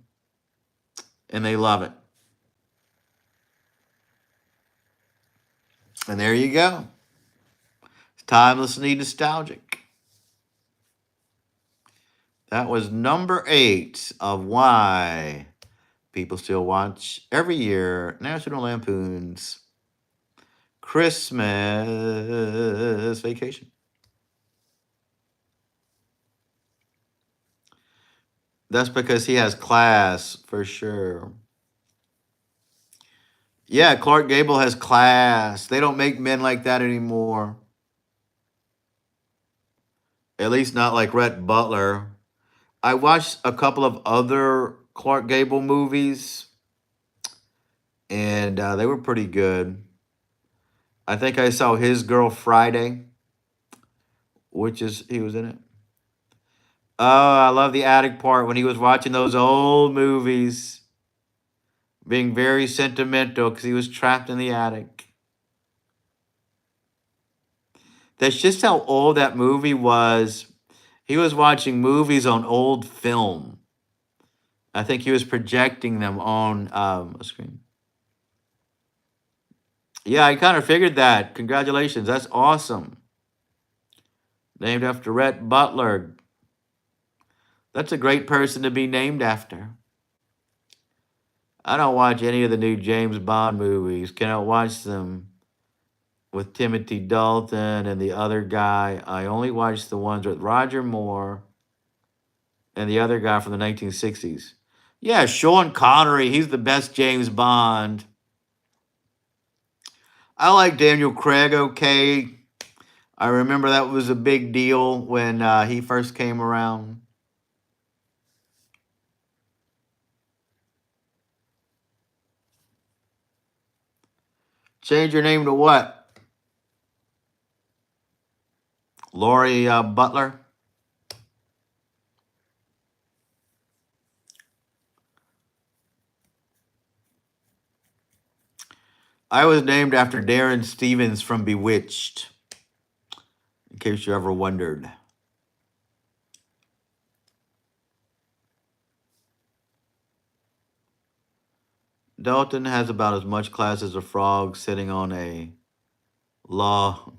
and they love it. And there you go. Timelessly nostalgic. That was number 8 of why people still watch every year National Lampoon's Christmas Vacation. That's because he has class for sure. Yeah, Clark Gable has class. They don't make men like that anymore. At least not like Rhett Butler. I watched a couple of other Clark Gable movies, and they were pretty good. I think I saw His Girl Friday, which is he was in it. Oh, I love the attic part when he was watching those old movies, being very sentimental because he was trapped in the attic. That's just how old that movie was. He was watching movies on old film. I think he was projecting them on a screen. Yeah, I kind of figured that. Congratulations. That's awesome. Named after Rhett Butler. That's a great person to be named after. I don't watch any of the new James Bond movies. Cannot watch them with Timothy Dalton and the other guy. I only watch the ones with Roger Moore and the other guy from the 1960s. Yeah, Sean Connery. He's the best James Bond. I like Daniel Craig okay. I remember that was a big deal when he first came around. Change your name to what? Laurie Butler? I was named after Darren Stevens from Bewitched, in case you ever wondered. Dalton has about as much class as a frog sitting on a law.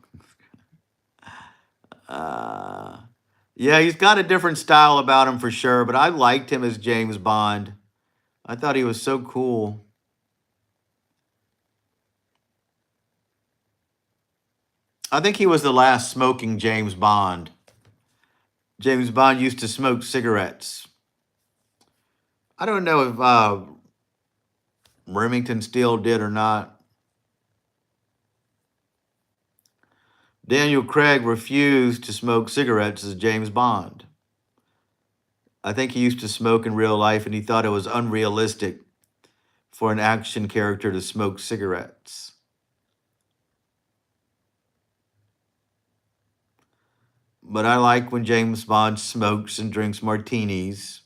Uh, yeah, he's got a different style about him for sure, but I liked him as James Bond. I thought he was so cool. I think he was the last smoking James Bond. James Bond used to smoke cigarettes. I don't know if Remington Steele did or not. Daniel Craig refused to smoke cigarettes as James Bond. I think he used to smoke in real life and he thought it was unrealistic for an action character to smoke cigarettes. But I like when James Bond smokes and drinks martinis.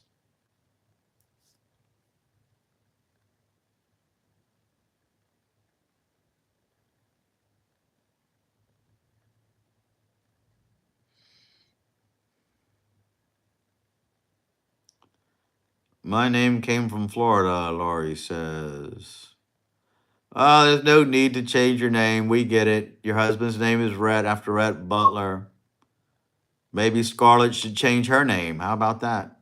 My name came from Florida, Laurie says. Oh, there's no need to change your name. We get it. Your husband's name is Rhett after Rhett Butler. Maybe Scarlett should change her name. How about that?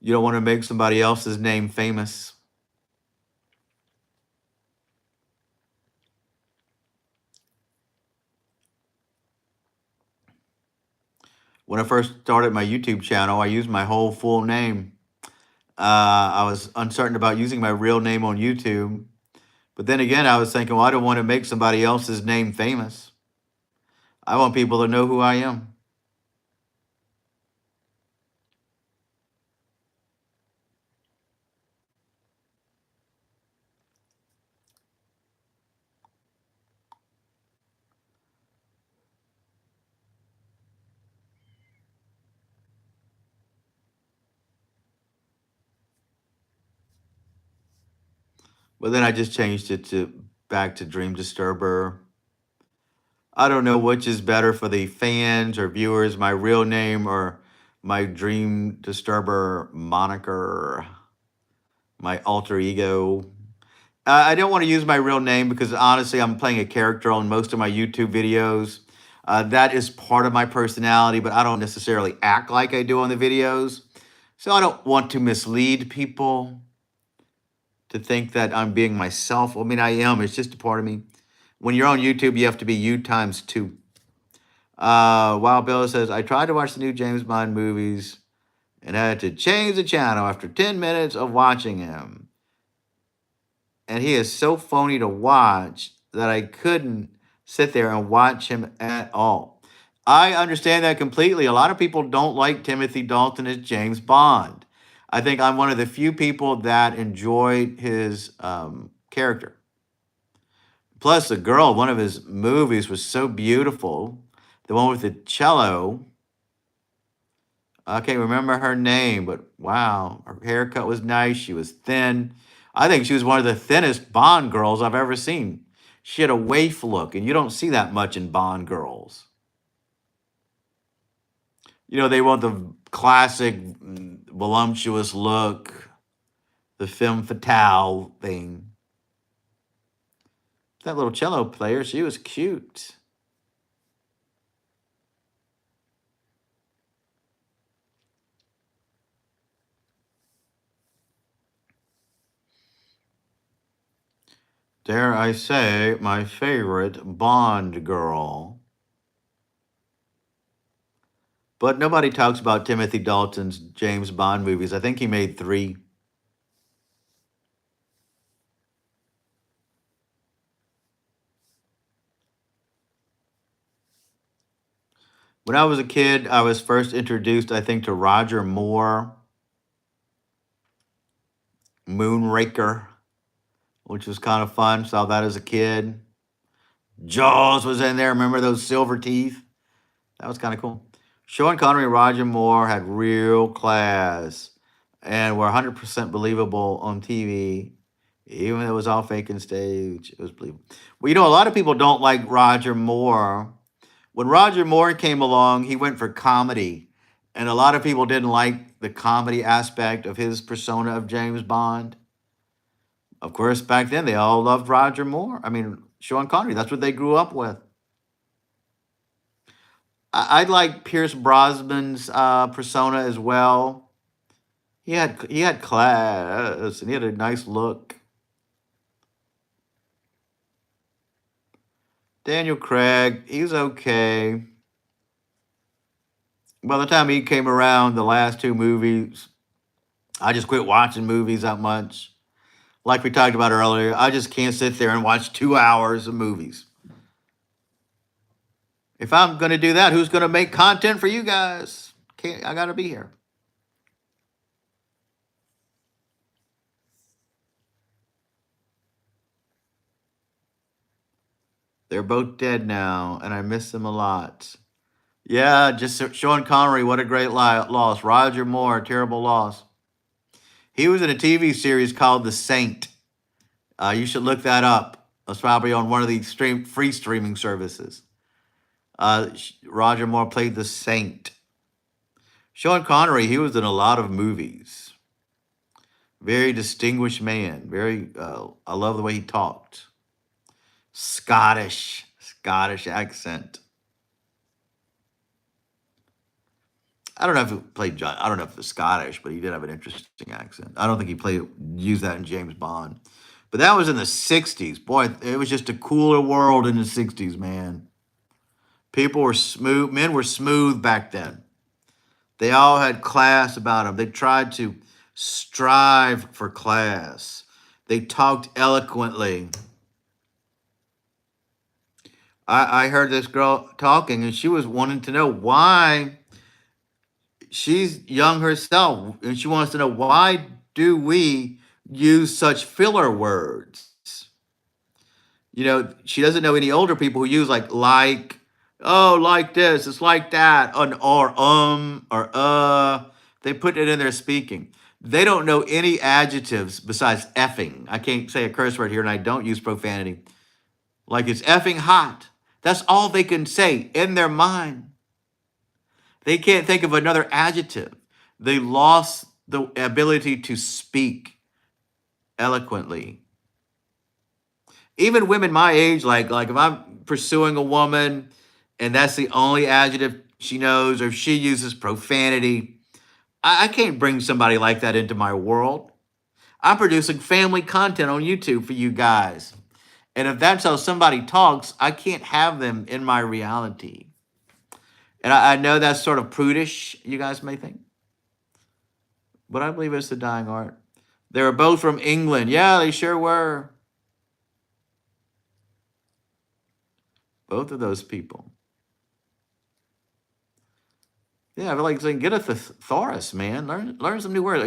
You don't want to make somebody else's name famous. When I first started my YouTube channel, I used my whole full name. I was uncertain about using my real name on YouTube. But then again, I was thinking, well, I don't want to make somebody else's name famous. I want people to know who I am. But then I just changed it to back to Dream Disturber. I don't know which is better for the fans or viewers, my real name or my Dream Disturber moniker, my alter ego. I don't want to use my real name because honestly, I'm playing a character on most of my YouTube videos. That is part of my personality, but I don't necessarily act like I do on the videos. So I don't want to mislead people to think that I'm being myself. I mean, I am. It's just a part of me. When you're on YouTube, you have to be you times two. Wild Bill says, I tried to watch the new James Bond movies and had to change the channel after 10 minutes of watching him. And he is so phony to watch that I couldn't sit there and watch him at all. I understand that completely. A lot of people don't like Timothy Dalton as James Bond. I think I'm one of the few people that enjoyed his character. Plus, the girl, one of his movies was so beautiful. The one with the cello. I can't remember her name, but wow, her haircut was nice. She was thin. I think she was one of the thinnest Bond girls I've ever seen. She had a waif look, and you don't see that much in Bond girls. You know, they want the classic voluptuous look, the femme fatale thing. That little cello player, she was cute. Dare I say, my favorite Bond girl. But nobody talks about Timothy Dalton's James Bond movies. I think he made 3. When I was a kid, I was first introduced, I think, to Roger Moore, Moonraker, which was kind of fun. Saw that as a kid. Jaws was in there. Remember those silver teeth? That was kind of cool. Sean Connery and Roger Moore had real class and were 100% believable on TV. Even though it was all fake and stage, it was believable. Well, you know, a lot of people don't like Roger Moore. When Roger Moore came along, he went for comedy. And a lot of people didn't like the comedy aspect of his persona of James Bond. Of course, back then, they all loved Roger Moore. I mean, Sean Connery, that's what they grew up with. I like Pierce Brosnan's persona as well. He had class and he had a nice look. Daniel Craig, he's okay. By the time he came around, the last 2 movies, I just quit watching movies that much. Like we talked about earlier, I just can't sit there and watch 2 hours of movies. If I'm going to do that, who's going to make content for you guys? I got to be here. They're both dead now, and I miss them a lot. Yeah, just Sean Connery, what a great loss. Roger Moore, terrible loss. He was in a TV series called The Saint. You should look that up. It's probably on one of the free streaming services. Roger Moore played the Saint. Sean Connery, he was in a lot of movies. Very distinguished man. I love the way he talked. Scottish accent. I don't know if he played John. I don't know if it's Scottish, but he did have an interesting accent. I don't think he used that in James Bond. But that was in the 60s. Boy, it was just a cooler world in the 60s, man. People were smooth. Men were smooth back then. They all had class about them. They tried to strive for class. They talked eloquently. I heard this girl talking, and she was wanting to know why she's young herself, and she wants to know why do we use such filler words? You know, she doesn't know any older people who use like, oh, like this, it's like that, or They put it in their speaking. They don't know any adjectives besides effing. I can't say a curse word here, and I don't use profanity. Like it's effing hot. That's all they can say in their mind. They can't think of another adjective. They lost the ability to speak eloquently. Even women my age, like if I'm pursuing a woman and that's the only adjective she knows, or if she uses profanity, I can't bring somebody like that into my world. I'm producing family content on YouTube for you guys. And if that's how somebody talks, I can't have them in my reality. And I know that's sort of prudish, you guys may think, but I believe it's the dying art. They were both from England. Yeah, they sure were. Both of those people. Yeah, I feel like saying, get a thesaurus, man. Learn some new words.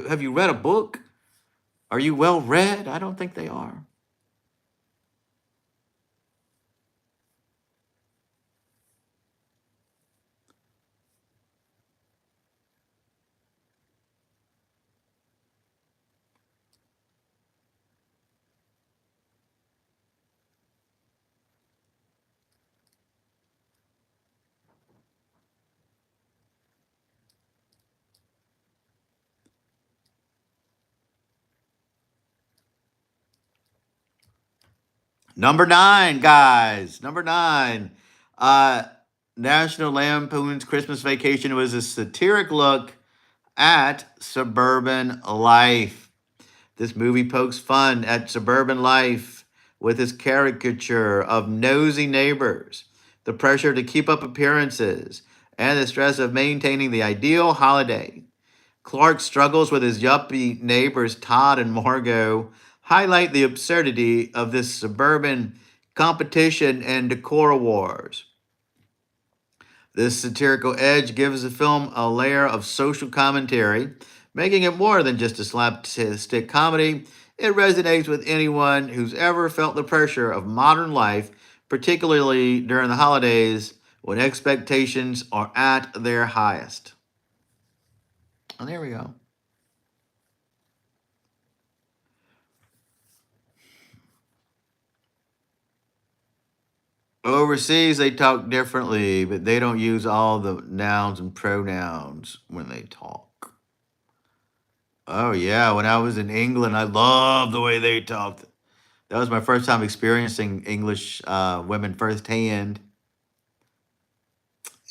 Have you read a book? Are you well read? I don't think they are. Number 9, guys. Number 9. Uh, National Lampoon's Christmas Vacation was a satiric look at suburban life. This movie pokes fun at suburban life with its caricature of nosy neighbors, the pressure to keep up appearances, and the stress of maintaining the ideal holiday. Clark struggles with his yuppie neighbors Todd and Margot, highlight the absurdity of this suburban competition and decor wars. This satirical edge gives the film a layer of social commentary, making it more than just a slapstick comedy. It resonates with anyone who's ever felt the pressure of modern life, particularly during the holidays when expectations are at their highest. And there we go. Overseas, they talk differently, but they don't use all the nouns and pronouns when they talk. Oh, yeah. When I was in England, I loved the way they talked. That was my first time experiencing English women firsthand.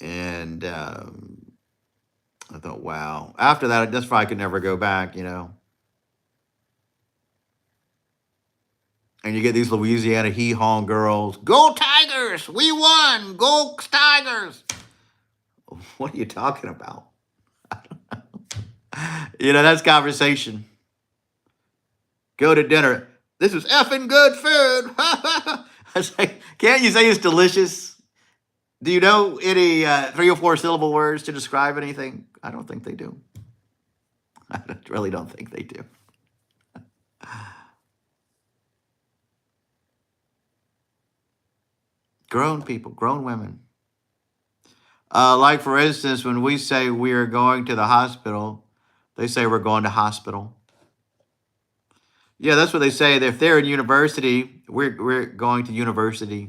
And I thought, wow. After that, that's why I could never go back, you know. And you get these Louisiana hee-haw girls. Go Tigers! We won! Go Tigers! What are you talking about? You know, that's conversation. Go to dinner. This is effing good food. I was like, can't you say it's delicious? Do you know any 3 or 4 syllable words to describe anything? I don't think they do. I really don't think they do. Grown people, grown women. Like, for instance, when we say we are going to the hospital, they say we're going to hospital. Yeah, that's what they say. If they're in university, we're going to university.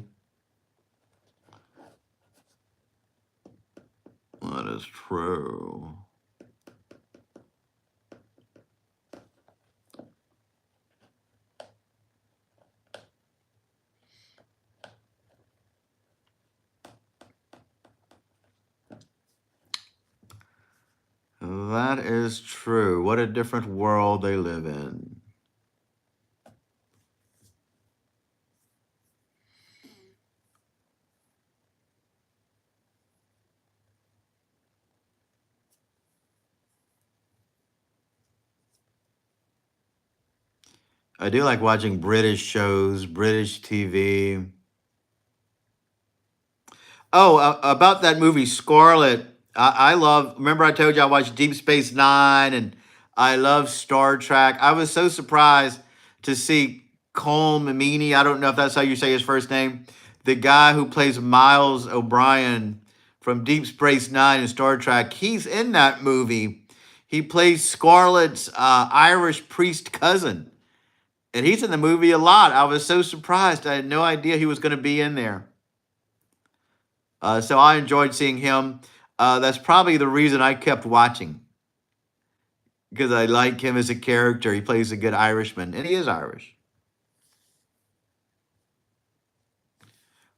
That is true. That is true. What a different world they live in. I do like watching British shows, British TV. Oh, about that movie Scarlet. I love. Remember, I told you I watched Deep Space Nine, and I love Star Trek. I was so surprised to see Colm Meaney. I don't know if that's how you say his first name. The guy who plays Miles O'Brien from Deep Space Nine and Star Trek. He's in that movie, He plays Scarlett's Irish priest cousin, and he's in the movie a lot. I was so surprised. I had no idea he was going to be in there. So I enjoyed seeing him. That's probably the reason I kept watching, because I like him as a character. He plays a good Irishman, and he is Irish.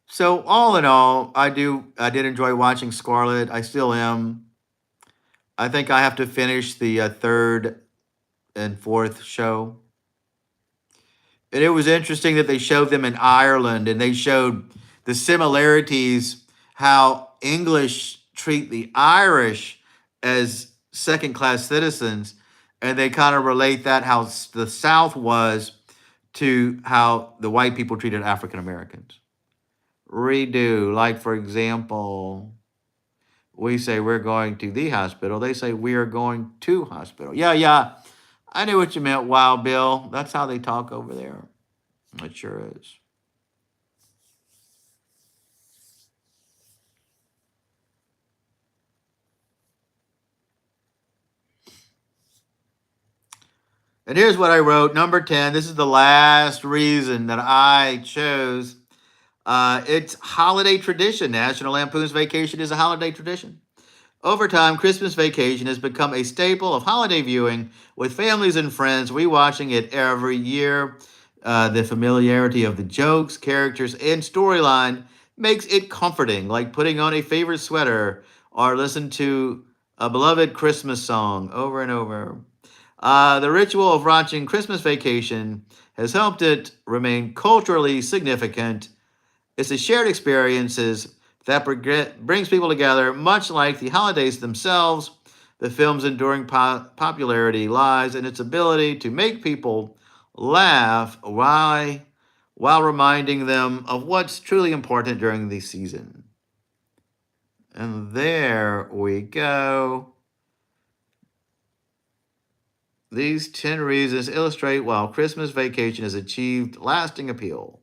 So all in all, I did enjoy watching Scarlett. I still am. I think I have to finish the third and fourth show. And it was interesting that they showed them in Ireland, and they showed the similarities, how English treat the Irish as second class citizens. And they kind of relate that how the South was to how the white people treated African Americans. Redo, like for example, we say we're going to the hospital. They say we are going to hospital. Yeah, yeah. I knew what you meant, Wild Bill. That's how they talk over there. It sure is. And here's what I wrote. Number 10. This is the last reason that I chose. It's holiday tradition. National Lampoon's Vacation is a holiday tradition. Over time, Christmas Vacation has become a staple of holiday viewing, with families and friends rewatching it every year. The familiarity of the jokes, characters, and storyline makes it comforting, like putting on a favorite sweater or listen to a beloved Christmas song over and over. The ritual of watching Christmas Vacation has helped it remain culturally significant. It's a shared experiences that brings people together, much like the holidays themselves. The film's enduring popularity lies in its ability to make people laugh while reminding them of what's truly important during the season. And there we go. These 10 reasons illustrate why Christmas Vacation has achieved lasting appeal.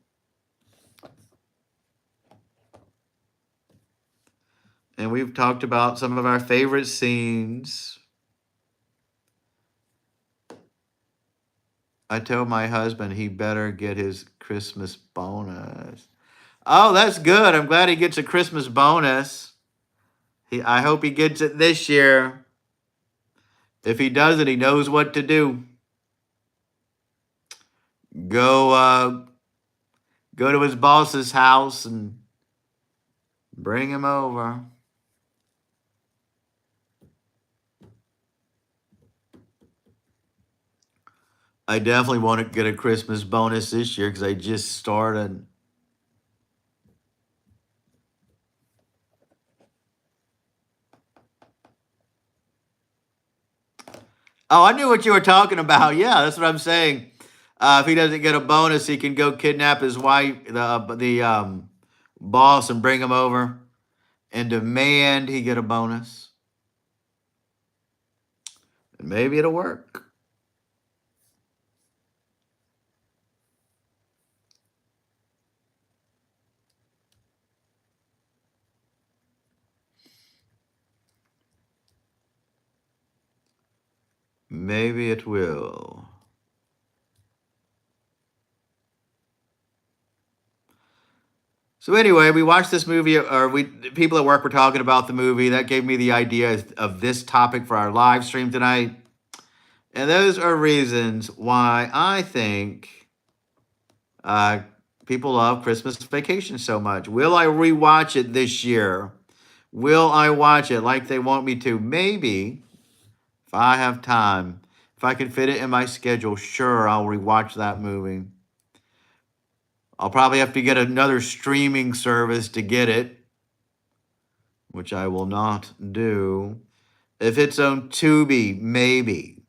And we've talked about some of our favorite scenes. I told my husband he better get his Christmas bonus. Oh, that's good. I'm glad he gets a Christmas bonus. I hope he gets it this year. If he doesn't, he knows what to do. Go to his boss's house and bring him over. I definitely want to get a Christmas bonus this year because I just started. Oh, I knew what you were talking about. Yeah, that's what I'm saying. If he doesn't get a bonus, he can go kidnap his wife, the boss, and bring him over and demand he get a bonus. And maybe it'll work. Maybe it will. So anyway, we watched this movie, or people at work were talking about the movie. That gave me the idea of this topic for our live stream tonight. And those are reasons why I think people love Christmas Vacation so much. Will I rewatch it this year? Will I watch it like they want me to? Maybe, if I have time. If I can fit it in my schedule, sure, I'll rewatch that movie. I'll probably have to get another streaming service to get it, which I will not do. If it's on Tubi, maybe.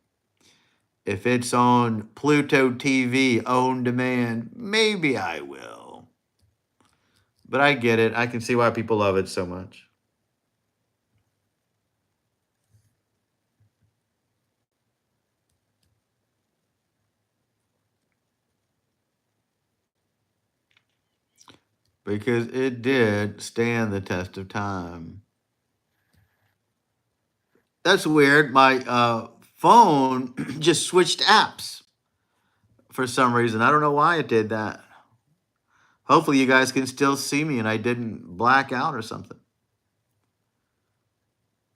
If it's on Pluto TV on demand, maybe I will. But I get it. I can see why people love it so much. Because it did stand the test of time. That's weird. My phone just switched apps for some reason. I don't know why it did that. Hopefully you guys can still see me and I didn't black out or something.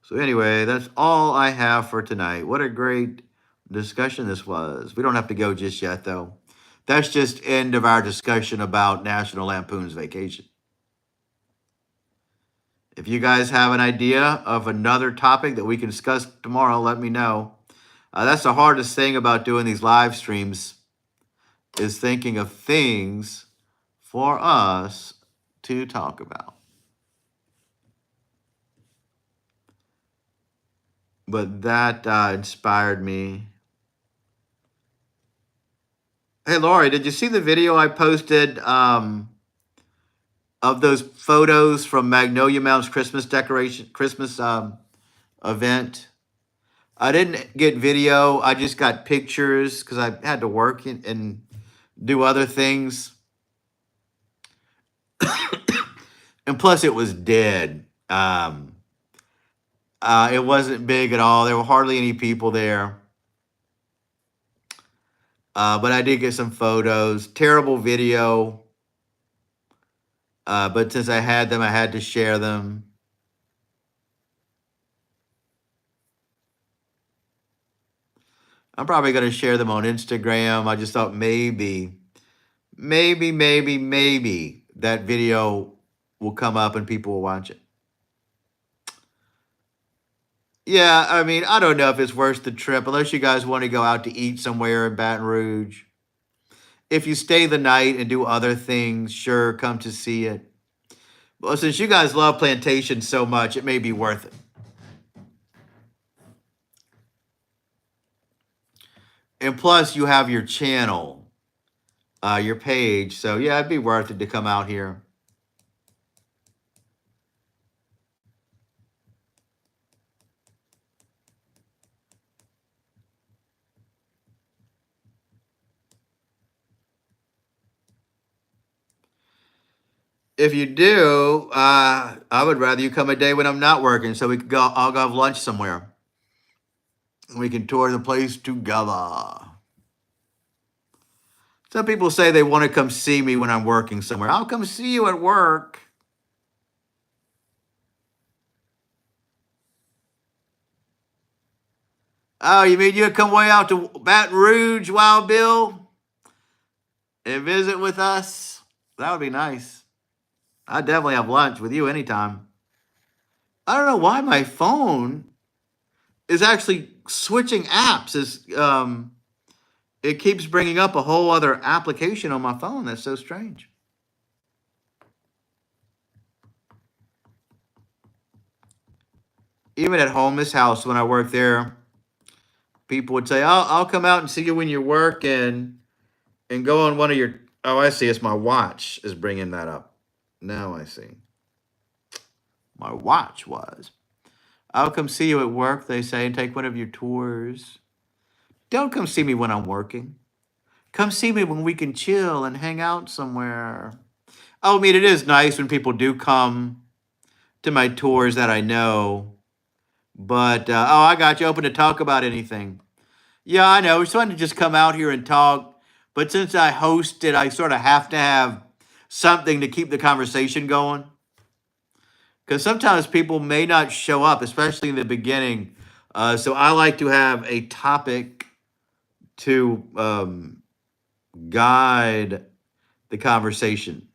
So anyway, that's all I have for tonight. What a great discussion this was. We don't have to go just yet, though. That's just end of our discussion about National Lampoon's Vacation. If you guys have an idea of another topic that we can discuss tomorrow, let me know. That's the hardest thing about doing these live streams is thinking of things for us to talk about. But that inspired me. Hey, Lori, did you see the video I posted of those photos from Magnolia Mound's Christmas event? I didn't get video. I just got pictures because I had to work and do other things. And plus, it was dead. It wasn't big at all. There were hardly any people there. But I did get some photos. Terrible video. But since I had them, I had to share them. I'm probably going to share them on Instagram. I just thought maybe that video will come up and people will watch it. Yeah, I mean, I don't know if it's worth the trip, unless you guys want to go out to eat somewhere in Baton Rouge. If you stay the night and do other things, sure, come to see it. Well, since you guys love Plantation so much, it may be worth it. And plus, you have your channel, your page. So, yeah, it'd be worth it to come out here. If you do, I would rather you come a day when I'm not working so we could go. I'll go have lunch somewhere. We can tour the place together. Some people say they want to come see me when I'm working somewhere. I'll come see you at work. Oh, you mean you'd come way out to Baton Rouge, Wild Bill, and visit with us? That would be nice. I'd definitely have lunch with you anytime. I don't know why my phone is actually switching apps. It keeps bringing up a whole other application on my phone. That's so strange. Even at Homeless House, when I worked there, people would say, I'll come out and see you when you work and go on one of your, oh, I see, it's my watch is bringing that up. Now I see. My watch was. I'll come see you at work, they say, and take one of your tours. Don't come see me when I'm working. Come see me when we can chill and hang out somewhere. Oh, I mean, it is nice when people do come to my tours that I know. But, oh, I got you open to talk about anything. Yeah, I know. It's fun to just come out here and talk. But since I host it, I sort of have to have something to keep the conversation going. Because sometimes people may not show up, especially in the beginning. So I like to have a topic to guide the conversation.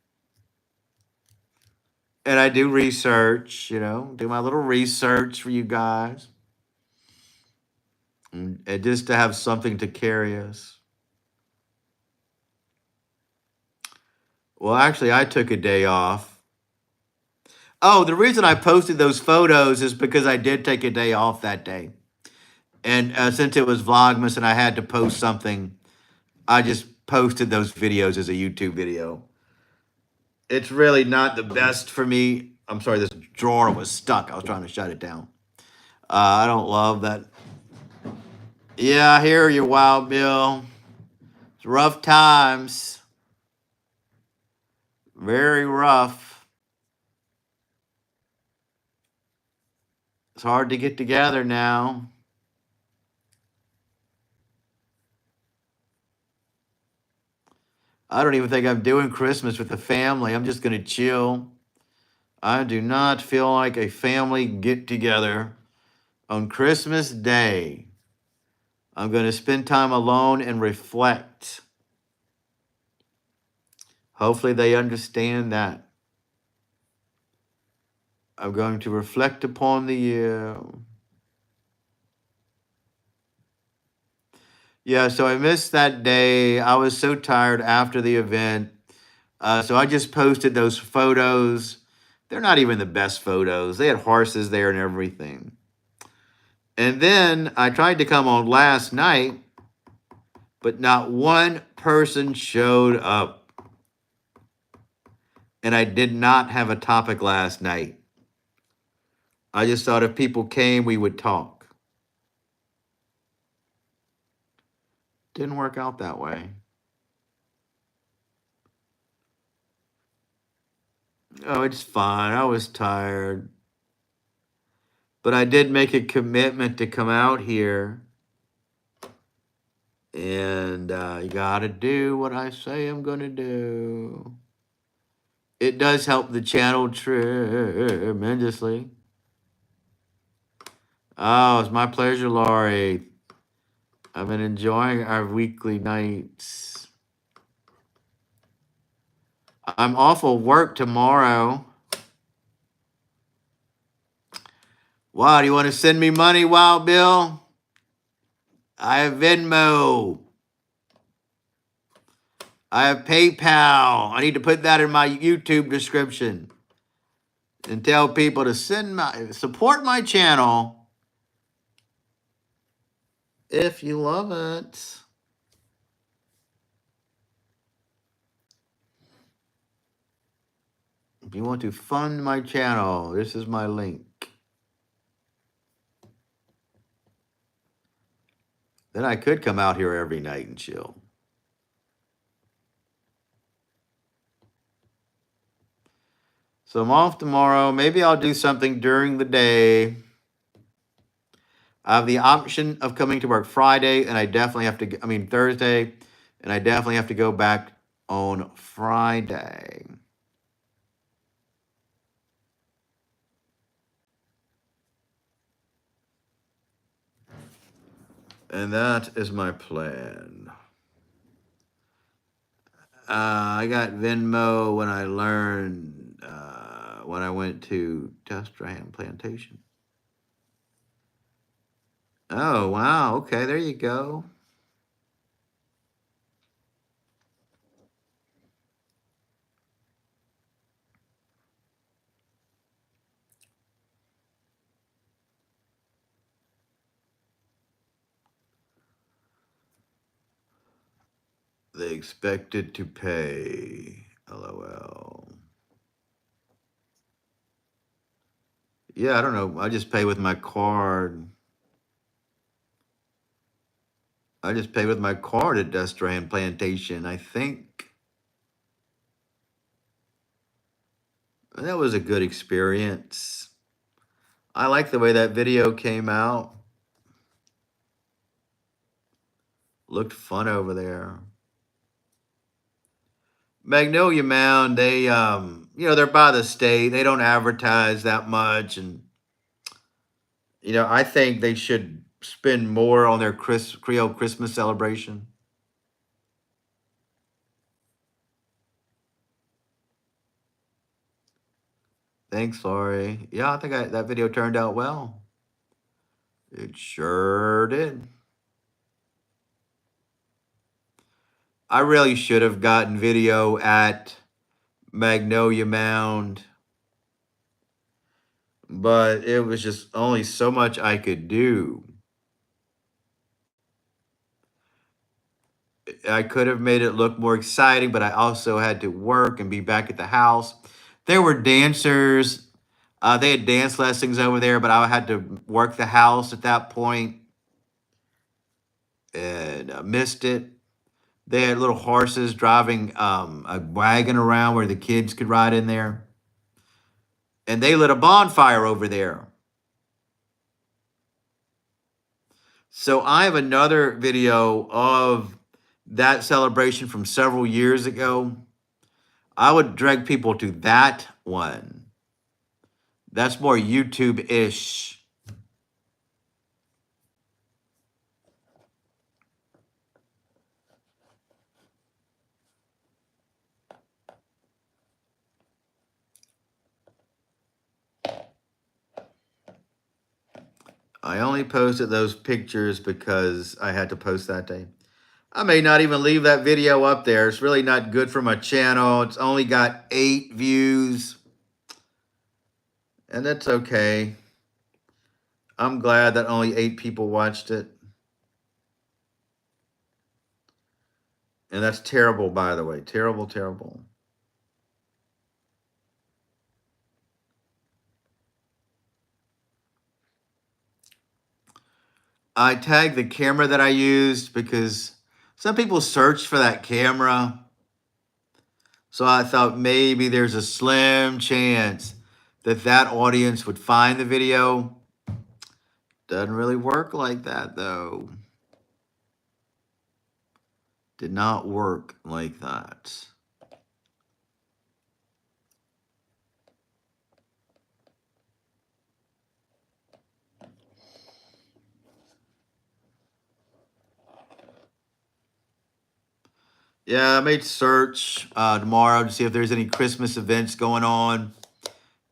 And I do research, do my little research for you guys. And just to have something to carry us. Well, actually, I took a day off. Oh, the reason I posted those photos is because I did take a day off that day. And since it was Vlogmas and I had to post something, I just posted those videos as a YouTube video. It's really not the best for me. I'm sorry, this drawer was stuck. I was trying to shut it down. I don't love that. Yeah, I hear you, Wild Bill. It's rough times. Very rough. It's hard to get together now. I don't even think I'm doing Christmas with the family. I'm just going to chill. I do not feel like a family get together on Christmas Day. I'm going to spend time alone and reflect. Hopefully, they understand that. I'm going to reflect upon the year. Yeah, so I missed that day. I was so tired after the event. So I just posted those photos. They're not even the best photos. They had horses there and everything. And then I tried to come on last night, but not one person showed up. And I did not have a topic last night. I just thought if people came, we would talk. Didn't work out that way. Oh, it's fine. I was tired. But I did make a commitment to come out here. And you got to do what I say I'm going to do. It does help the channel tremendously. Oh, it's my pleasure, Laurie. I've been enjoying our weekly nights. I'm off of work tomorrow. Wow, do you want to send me money, Wild Bill? I have Venmo. I have PayPal. I need to put that in my YouTube description and tell people to support my channel if you love it. If you want to fund my channel, this is my link. Then I could come out here every night and chill. So I'm off tomorrow. Maybe I'll do something during the day. I have the option of coming to work Friday, and I definitely have to, Thursday, and I definitely have to go back on Friday. And that is my plan. I got Venmo when I learned, when I went to Dustran Plantation. Oh, wow. Okay, there you go. They expected to pay. LOL. Yeah, I don't know. I just pay with my card. I just pay with my card at Dustran Plantation, I think. That was a good experience. I like the way that video came out. Looked fun over there. Magnolia Mound, they they're by the state. They don't advertise that much, and I think they should spend more on their Creole Christmas celebration. Thanks, Laurie. Yeah, I think that video turned out well. It sure did. I really should have gotten video at Magnolia Mound, but it was just only so much I could do. I could have made it look more exciting, but I also had to work and be back at the house. There were dancers. They had dance lessons over there, but I had to work the house at that point and missed it. They had little horses driving a wagon around where the kids could ride in there. And they lit a bonfire over there. So I have another video of that celebration from several years ago, I would drag people to that one. That's more YouTube-ish. I only posted those pictures because I had to post that day. I may not even leave that video up there. It's really not good for my channel. It's only got 8 views. And that's okay. I'm glad that only 8 people watched it. And that's terrible, by the way. Terrible, terrible. I tagged the camera that I used because some people searched for that camera. So I thought maybe there's a slim chance that that audience would find the video. Doesn't really work like that, though. Did not work like that. Yeah, I made search tomorrow to see if there's any Christmas events going on.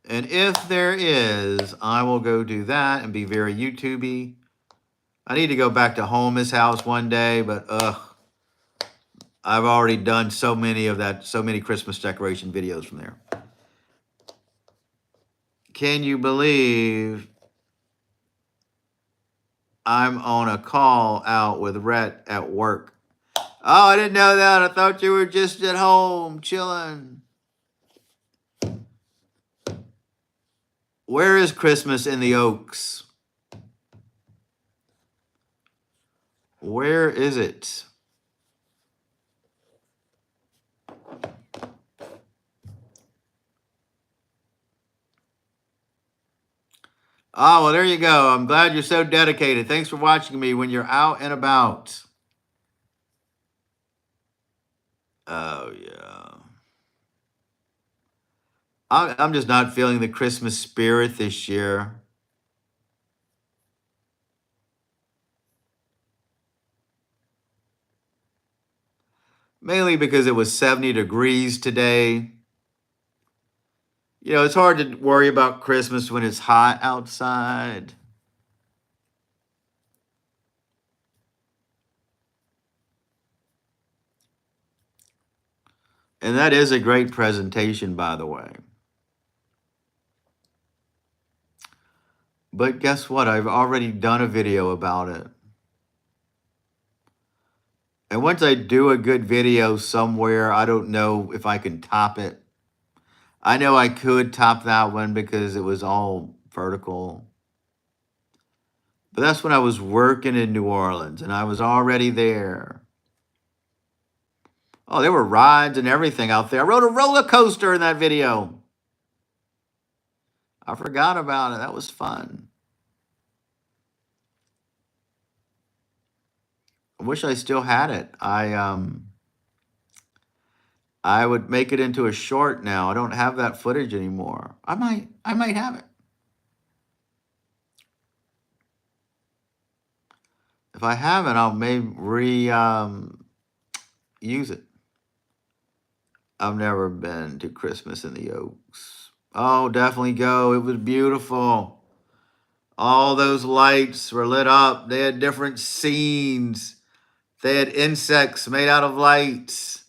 And if there is, I will go do that and be very YouTube-y. I need to go back to Home's house one day, but I've already done so many Christmas decoration videos from there. Can you believe I'm on a call out with Rhett at work? Oh, I didn't know that. I thought you were just at home chilling. Where is Christmas in the Oaks? Where is it? Oh, well, there you go. I'm glad you're so dedicated. Thanks for watching me when you're out and about. Oh, yeah. I'm just not feeling the Christmas spirit this year. Mainly because it was 70 degrees today. You know, it's hard to worry about Christmas when it's hot outside. And that is a great presentation, by the way. But guess what? I've already done a video about it. And once I do a good video somewhere, I don't know if I can top it. I know I could top that one because it was all vertical. But that's when I was working in New Orleans and I was already there. Oh, there were rides and everything out there. I rode a roller coaster in that video. I forgot about it. That was fun. I wish I still had it. I would make it into a short now. I don't have that footage anymore. I might have it. If I haven't, I'll maybe use it. I've never been to Christmas in the Oaks. Oh, definitely go. It was beautiful. All those lights were lit up. They had different scenes. They had insects made out of lights.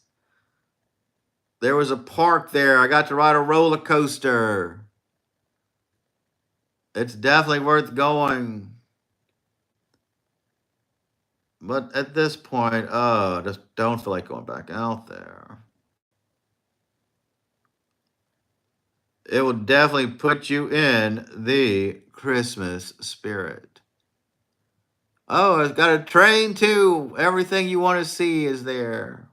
There was a park there. I got to ride a roller coaster. It's definitely worth going. But at this point, I just don't feel like going back out there. It will definitely put you in the Christmas spirit. Oh, it's got a train too. Everything you want to see is there.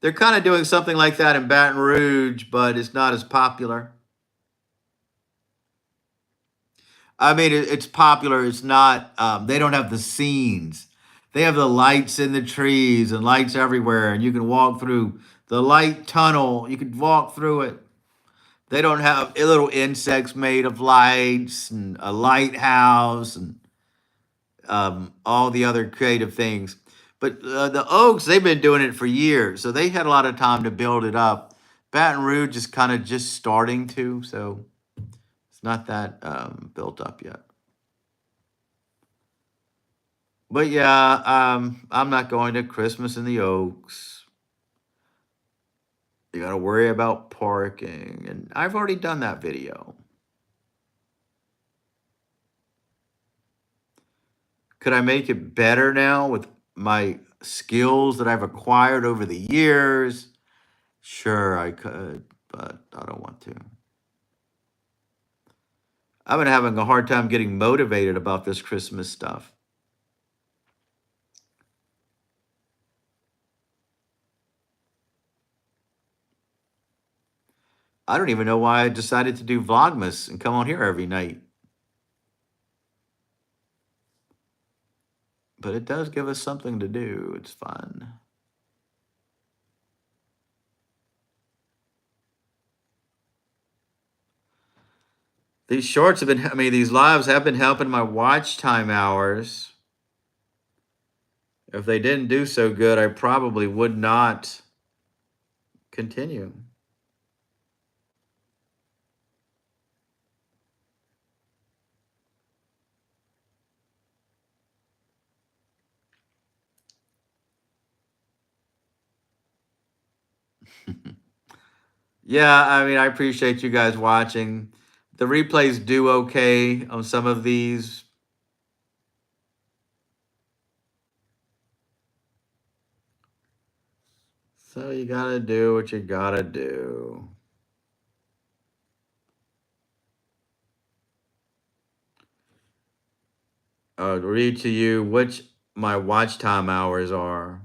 They're kind of doing something like that in Baton Rouge, but it's not as popular. I mean, it's popular. It's not, they don't have the scenes. They have the lights in the trees and lights everywhere, and you can walk through the light tunnel. You could walk through it. They don't have little insects made of lights and a lighthouse and all the other creative things. But the Oaks, they've been doing it for years, so they had a lot of time to build it up. Baton Rouge is kind of just starting to, so it's not that built up yet. But yeah, I'm not going to Christmas in the Oaks. You got to worry about parking, and I've already done that video. Could I make it better now with my skills that I've acquired over the years? Sure, I could, but I don't want to. I've been having a hard time getting motivated about this Christmas stuff. I don't even know why I decided to do Vlogmas and come on here every night. But it does give us something to do. It's fun. These shorts have been, I mean, these lives have been helping my watch time hours. If they didn't do so good, I probably would not continue. Yeah, I mean, I appreciate you guys watching. The replays do okay on some of these. So you gotta do what you gotta do. I'll read to you which my watch time hours are.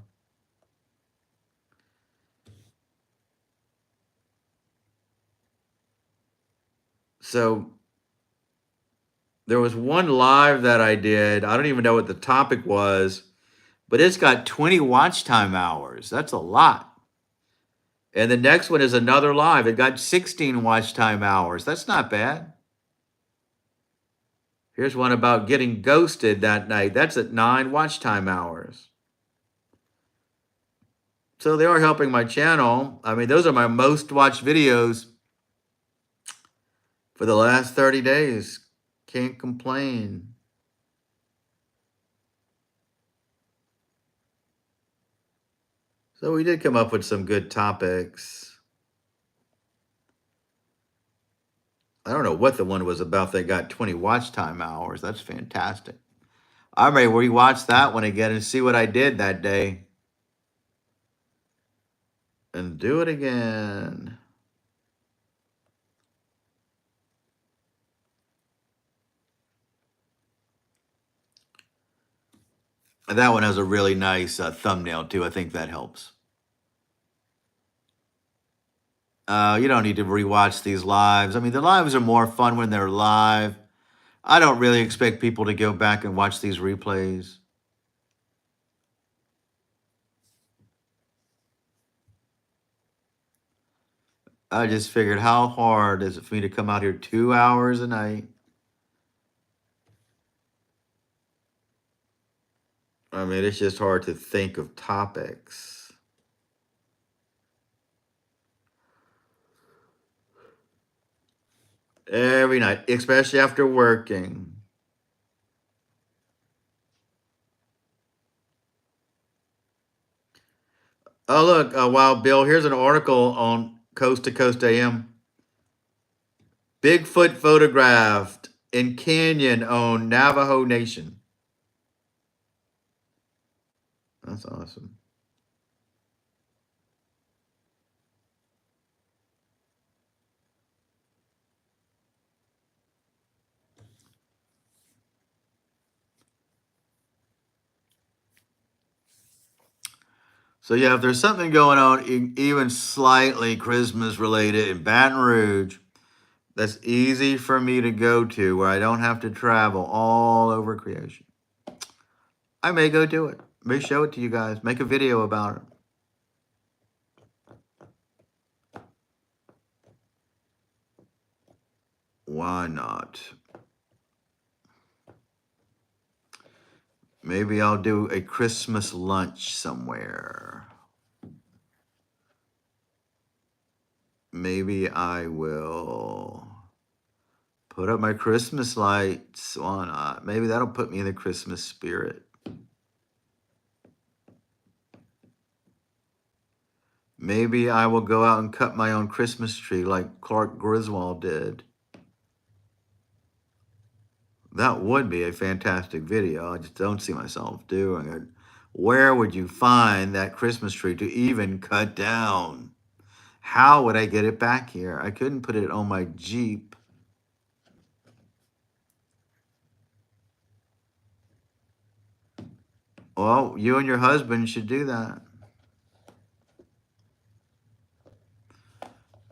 So there was one live that I did. I don't even know what the topic was, but it's got 20 watch time hours. That's a lot. And the next one is another live. It got 16 watch time hours. That's not bad. Here's one about getting ghosted that night. That's at 9 watch time hours. So they are helping my channel. I mean, those are my most watched videos for the last 30 days. Can't complain. So we did come up with some good topics. I don't know what the one was about that got 20 watch time hours. That's fantastic. I'm ready to rewatch that one again and see what I did that day. And do it again. And that one has a really nice thumbnail too. I think that helps. You don't need to rewatch these lives. I mean, the lives are more fun when they're live. I don't really expect people to go back and watch these replays. I just figured how hard is it for me to come out here 2 hours a night? I mean, it's just hard to think of topics. Every night, especially after working. Oh, look, Wild Bill, here's an article on Coast to Coast AM. Bigfoot photographed in canyon on Navajo Nation. That's awesome. So yeah, if there's something going on, even slightly Christmas related in Baton Rouge, that's easy for me to go to where I don't have to travel all over creation, I may go do it. Maybe show it to you guys. Make a video about it. Why not? Maybe I'll do a Christmas lunch somewhere. Maybe I will put up my Christmas lights. Why not? Maybe that'll put me in the Christmas spirit. Maybe I will go out and cut my own Christmas tree like Clark Griswold did. That would be a fantastic video. I just don't see myself doing it. Where would you find that Christmas tree to even cut down? How would I get it back here? I couldn't put it on my Jeep. Well, you and your husband should do that.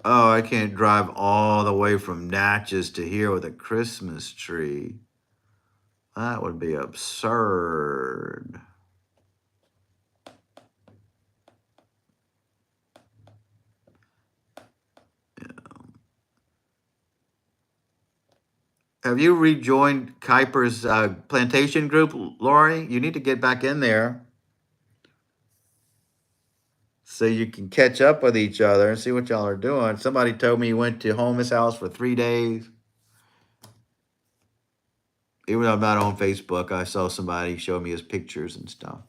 Oh, I can't drive all the way from Natchez to here with a Christmas tree. That would be absurd. Have you rejoined Kuiper's plantation group, Lori? You need to get back in there so you can catch up with each other and see what y'all are doing. Somebody told me you went to Holmes' house for 3 days. Even though I'm not on Facebook, I saw somebody show me his pictures and stuff.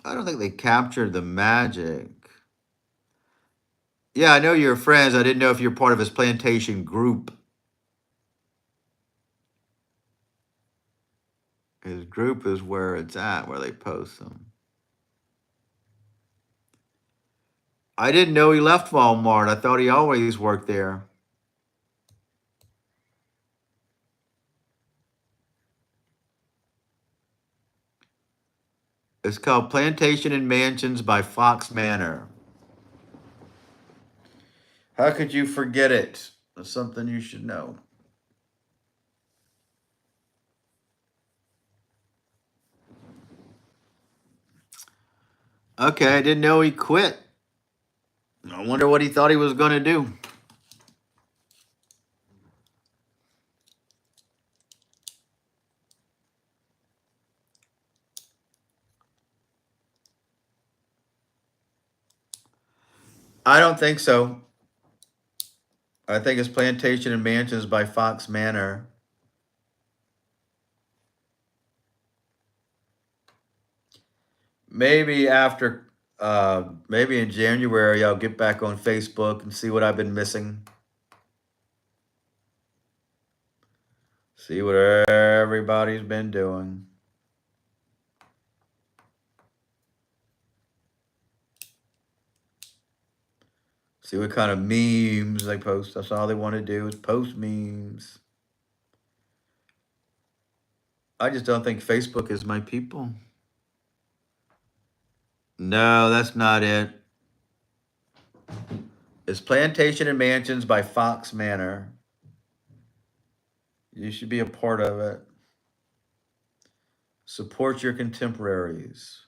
I don't think they captured the magic. Yeah, I know you're friends. I didn't know if you're part of his plantation group. His group is where it's at, where they post them. I didn't know he left Walmart. I thought he always worked there. It's called Plantation and Mansions by Fox Manor. How could you forget it? It's something you should know. Okay, I didn't know he quit. I wonder what he thought he was going to do. I don't think so. I think it's Plantation and Mansions by Fox Manor. Maybe after, maybe in January, I'll get back on Facebook and see what I've been missing. See what everybody's been doing. See what kind of memes they post. That's all they want to do is post memes. I just don't think Facebook is my people. No, that's not it. It's Plantation and Mansions by Fox Manor. You should be a part of it. Support your contemporaries.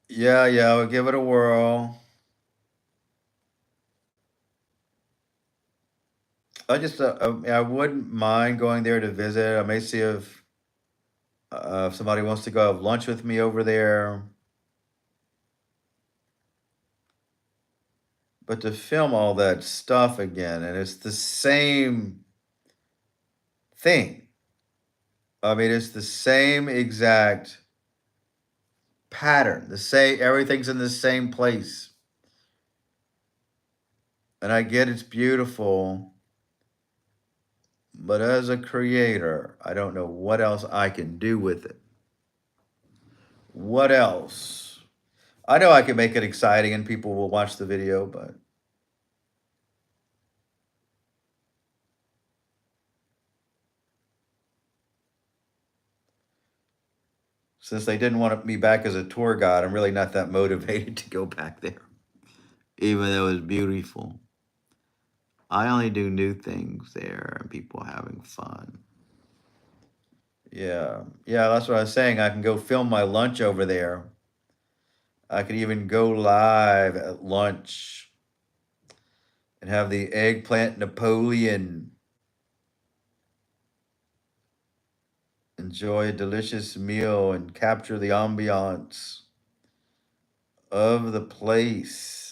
Yeah, we'll give it a whirl. I wouldn't mind going there to visit. I may see if somebody wants to go have lunch with me over there. But to film all that stuff again, and it's the same thing. I mean, it's the same exact pattern. Everything's in the same place. And I get it's beautiful, but as a creator, I don't know what else I can do with it. What else? I know I can make it exciting and people will watch the video, but since they didn't want me back as a tour guide, I'm really not that motivated to go back there, even though it's beautiful. I only do new things there and people having fun. Yeah, yeah, that's what I was saying. I can go film my lunch over there. I could even go live at lunch and have the eggplant Napoleon. Enjoy a delicious meal and capture the ambiance of the place.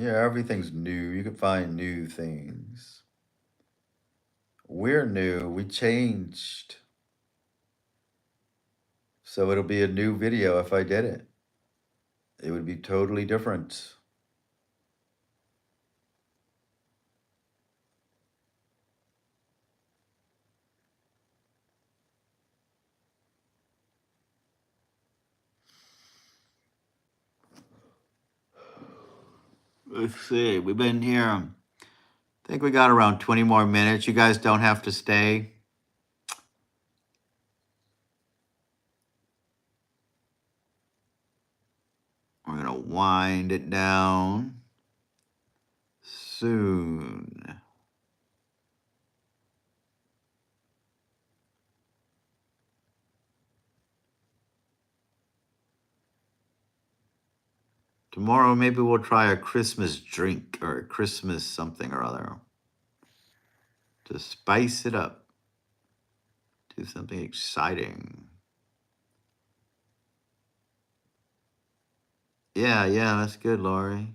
Yeah, everything's new. You can find new things. We're new. We changed. So it'll be a new video if I did it. It would be totally different. Let's see. We've been here. I think we got around 20 more minutes. You guys don't have to stay. We're going to wind it down soon. Tomorrow, maybe we'll try a Christmas drink or a Christmas something or other to spice it up. Do something exciting. Yeah, yeah, that's good, Laurie.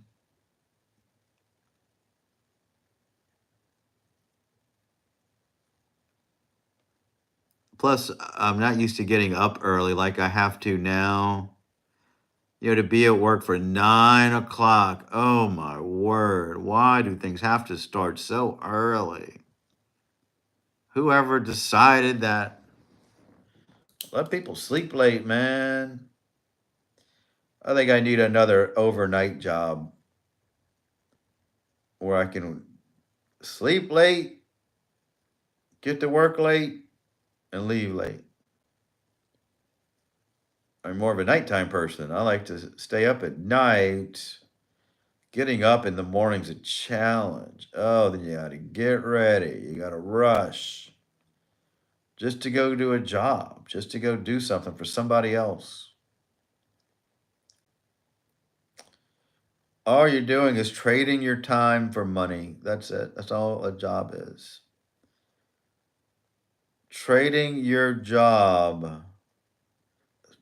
Plus, I'm not used to getting up early like I have to now. You know, to be at work for 9 o'clock. Oh my word. Why do things have to start so early? Whoever decided that? Let people sleep late, man. I think I need another overnight job where I can sleep late, get to work late, and leave late. I'm more of a nighttime person. I like to stay up at night. Getting up in the morning's a challenge. Oh, then you gotta get ready. You gotta rush just to go do a job, just to go do something for somebody else. All you're doing is trading your time for money. That's it. That's all a job is. Trading your job,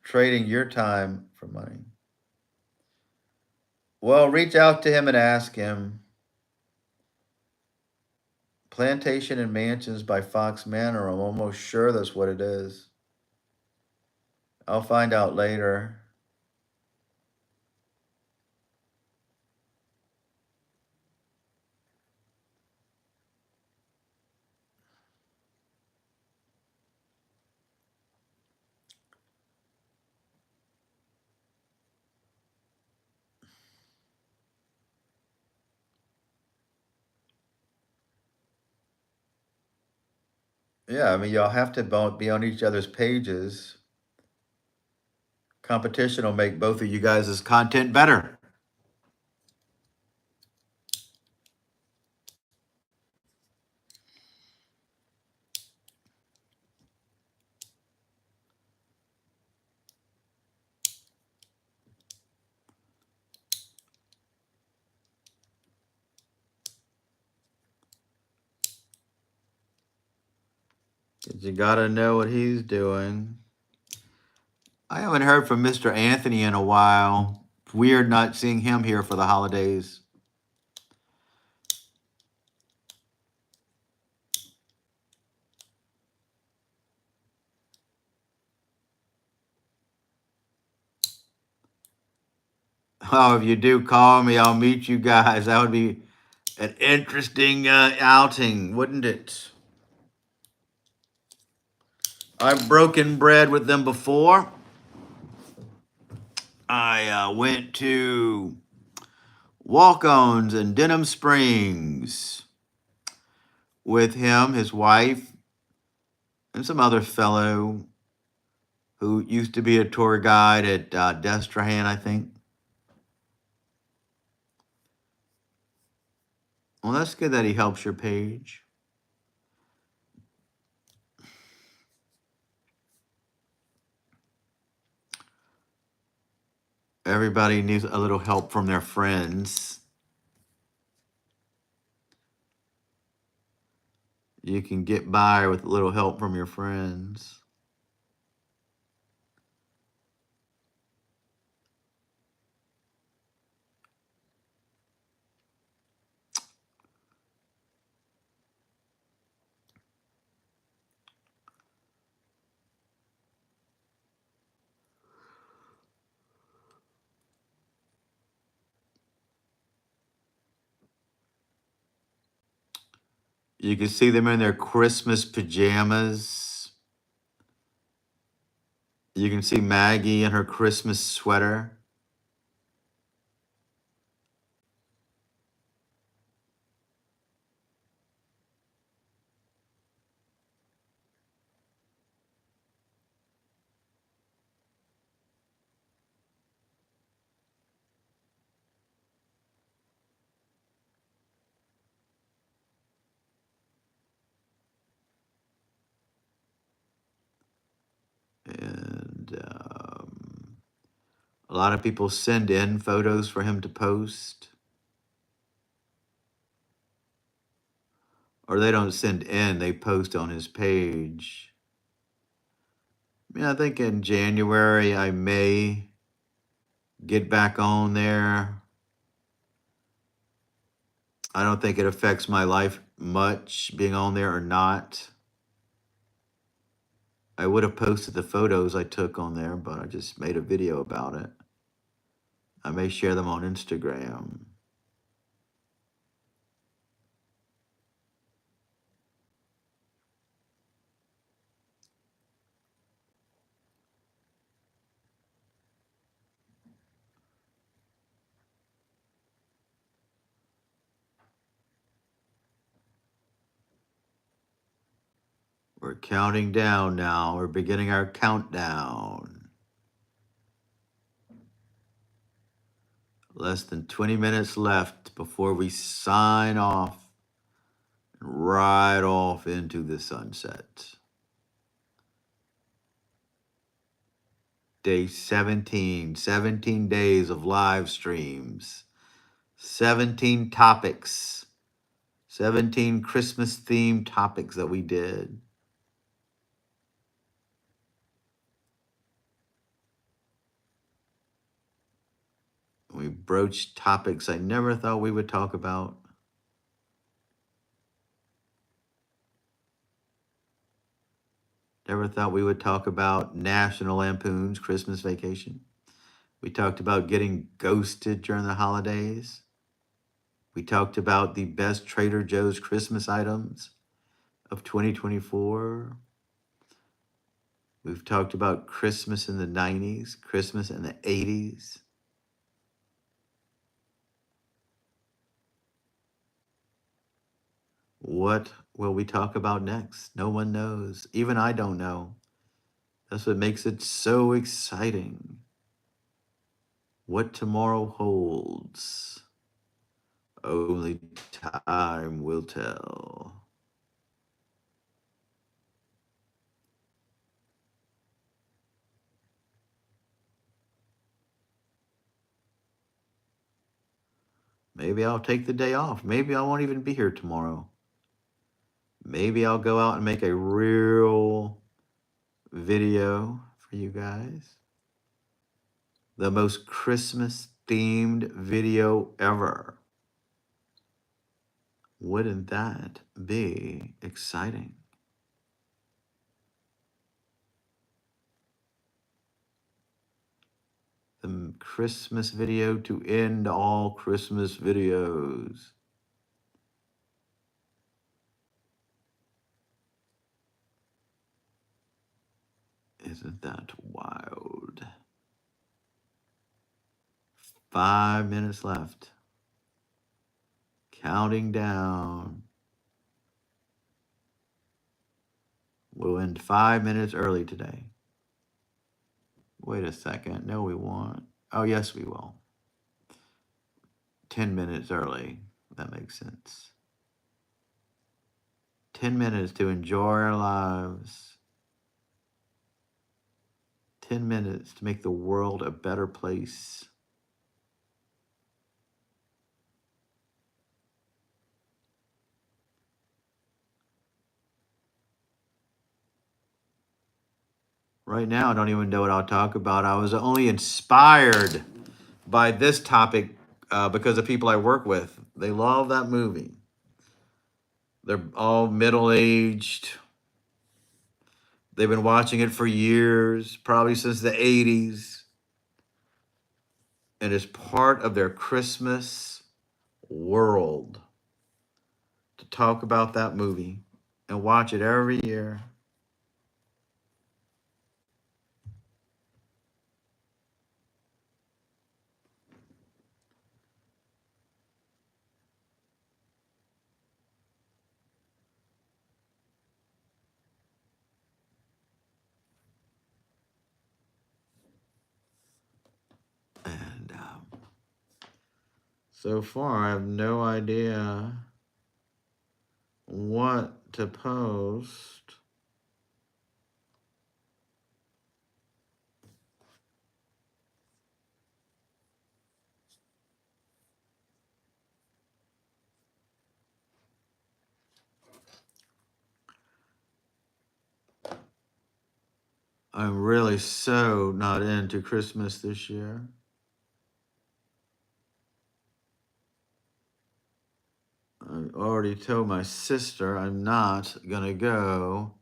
trading your time for money. Well, reach out to him and ask him. Plantation and Mansions by Fox Manor. I'm almost sure that's what it is. I'll find out later. Yeah, I mean, y'all have to be on each other's pages. Competition will make both of you guys' content better. You gotta know what he's doing. I haven't heard from Mr. Anthony in a while. Weird not seeing him here for the holidays. Oh, if you do call me, I'll meet you guys. That would be an interesting outing, wouldn't it? I've broken bread with them before. I went to Walk-Ons in Denham Springs with him, his wife, and some other fellow who used to be a tour guide at Destrehan, I think. Well, that's good that he helps your page. Everybody needs a little help from their friends. You can get by with a little help from your friends. You can see them in their Christmas pajamas. You can see Maggie in her Christmas sweater. And a lot of people send in photos for him to post. Or they don't send in, they post on his page. I mean, I think in January I may get back on there. I don't think it affects my life much being on there or not. I would have posted the photos I took on there, but I just made a video about it. I may share them on Instagram. We're counting down now. We're beginning our countdown. Less than 20 minutes left before we sign off and ride off into the sunset. Day 17, 17 days of live streams, 17 topics, 17 Christmas themed topics that we did. We broached topics I never thought we would talk about. Never thought we would talk about National Lampoon's Christmas Vacation. We talked about getting ghosted during the holidays. We talked about the best Trader Joe's Christmas items of 2024. We've talked about Christmas in the 90s, Christmas in the 80s. What will we talk about next? No one knows. Even I don't know. That's what makes it so exciting. What tomorrow holds, only time will tell. Maybe I'll take the day off. Maybe I won't even be here tomorrow. Maybe I'll go out and make a real video for you guys. the most Christmas themed video ever. Wouldn't that be exciting? The Christmas video to end all Christmas videos. Isn't that wild? 5 minutes left. Counting down. We'll end 5 minutes early today. Wait a second. No, we won't. Oh, yes, we will. 10 minutes early. That makes sense. 10 minutes to enjoy our lives. 10 minutes to make the world a better place. Right now, I don't even know what I'll talk about. I was only inspired by this topic because of people I work with. They love that movie. They're all middle-aged. They've been watching it for years, probably since the 80s. And it's part of their Christmas world to talk about that movie and watch it every year. And so far, I have no idea what to post. I'm really so not into Christmas this year. I already told my sister I'm not going to go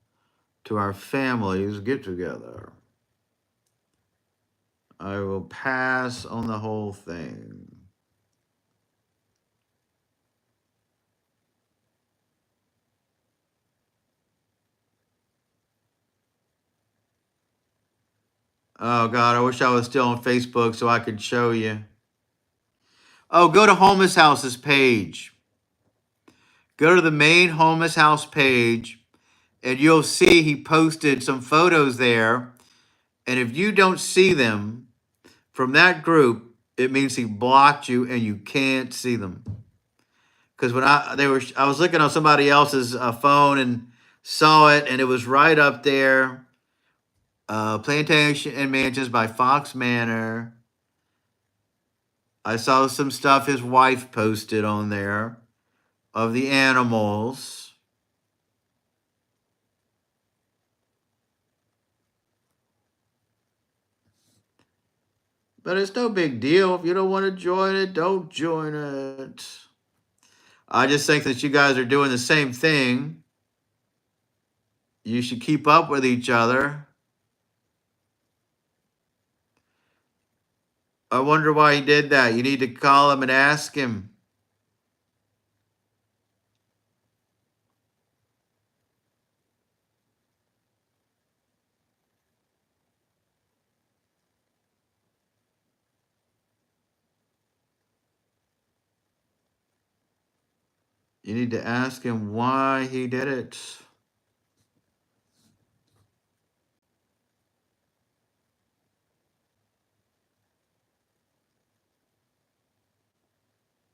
to our family's get-together. I will pass on the whole thing. Oh, God, I wish I was still on Facebook so I could show you. Oh, go to Homeless House's page. Go to the main Homeless House page, and you'll see he posted some photos there. And if you don't see them from that group, it means he blocked you and you can't see them. Because when I was looking on somebody else's phone and saw it, and it was right up there. Plantation and Mansions by Fox Manor. I saw some stuff his wife posted on there of the animals. But it's no big deal. If you don't want to join it, don't join it. I just think that you guys are doing the same thing. You should keep up with each other. I wonder why he did that. You need to call him and ask him. You need to ask him why he did it.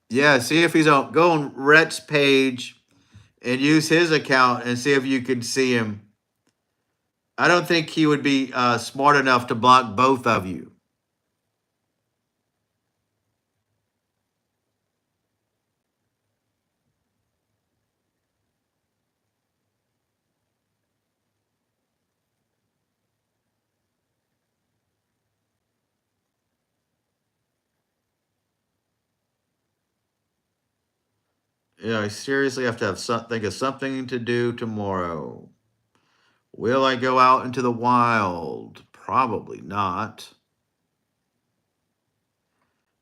Yeah, see if he's on. Go on Rhett's page and use his account and see if you can see him. I don't think he would be smart enough to block both of you. Yeah, I seriously have to think of something to do tomorrow. Will I go out into the wild? Probably not.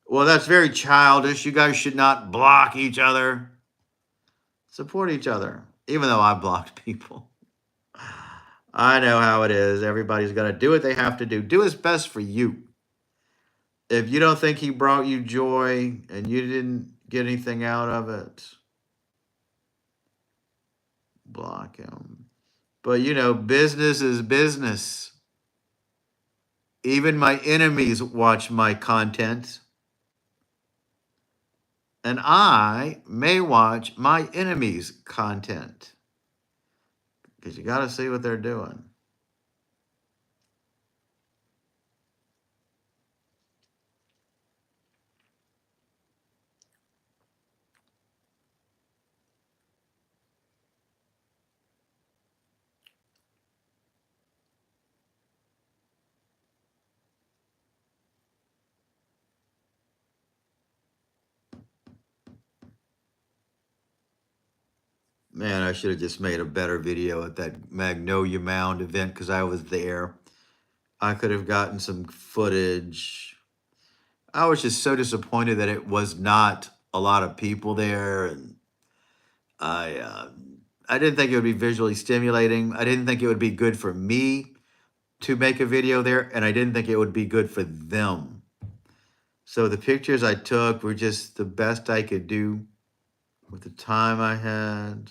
Well, that's very childish. You guys should not block each other. Support each other. Even though I blocked people. I know how it is. Everybody's going to do what they have to do. Do what's best for you. If you don't think he brought you joy and you didn't get anything out of it, block him. But you know, business is business. Even my enemies watch my content. And I may watch my enemies' content. Because you got to see what they're doing. Man, I should have just made a better video at that Magnolia Mound event because I was there. I could have gotten some footage. I was just so disappointed that it was not a lot of people there, and I didn't think it would be visually stimulating. I didn't think it would be good for me to make a video there, and I didn't think it would be good for them. So the pictures I took were just the best I could do with the time I had.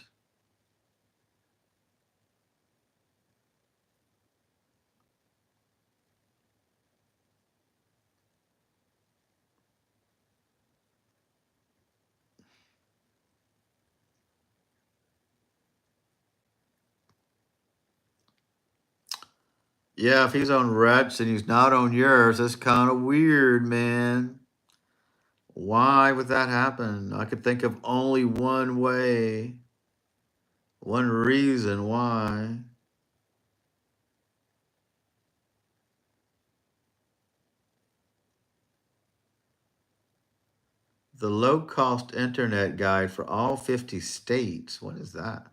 Yeah, if he's on Reddit and he's not on yours, that's kind of weird, man. Why would that happen? I could think of only one way, one reason why. The low-cost internet guide for all 50 states. What is that?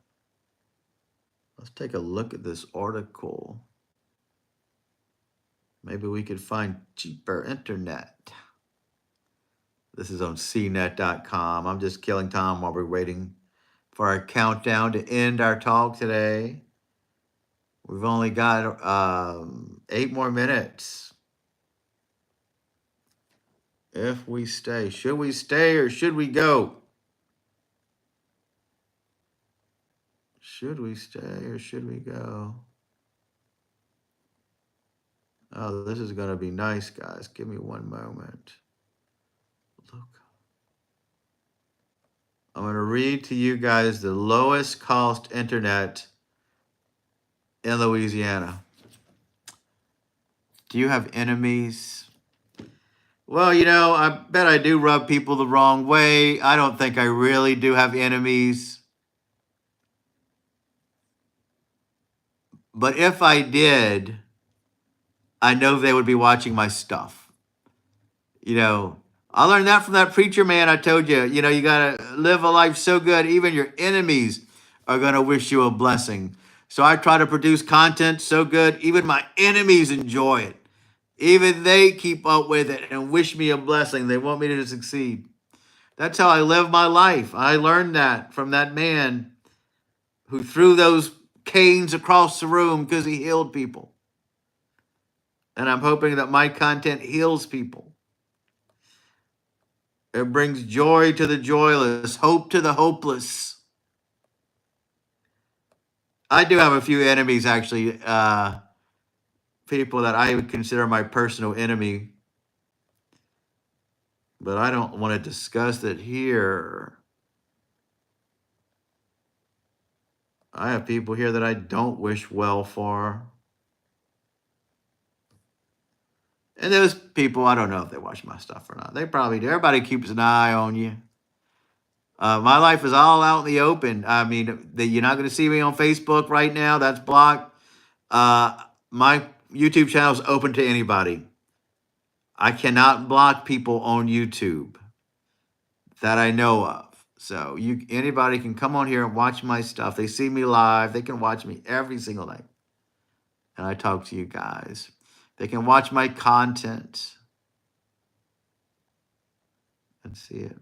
Let's take a look at this article. Maybe we could find cheaper internet. This is on cnet.com. I'm just killing time while we're waiting for our countdown to end our talk today. We've only got 8 more minutes. If we stay, should we stay or should we go? Should we stay or should we go? Oh, this is going to be nice, guys. Give me one moment. Look. I'm going to read to you guys the lowest cost internet in Louisiana. Do you have enemies? Well, you know, I bet I do rub people the wrong way. I don't think I really do have enemies. But if I did, I know they would be watching my stuff. You know, I learned that from that preacher man I told you. You know, you got to live a life so good, even your enemies are going to wish you a blessing. So I try to produce content so good, even my enemies enjoy it. Even they keep up with it and wish me a blessing. They want me to succeed. That's how I live my life. I learned that from that man who threw those canes across the room because he healed people. And I'm hoping that my content heals people. It brings joy to the joyless, hope to the hopeless. I do have a few enemies, actually, people that I would consider my personal enemy. But I don't want to discuss it here. I have people here that I don't wish well for. And those people, I don't know if they watch my stuff or not. They probably do. Everybody keeps an eye on you. My life is all out in the open. I mean, you're not going to see me on Facebook right now. That's blocked. My YouTube channel is open to anybody. I cannot block people on YouTube that I know of. So anybody can come on here and watch my stuff. They see me live. They can watch me every single night. And I talk to you guys. They can watch my content and see it.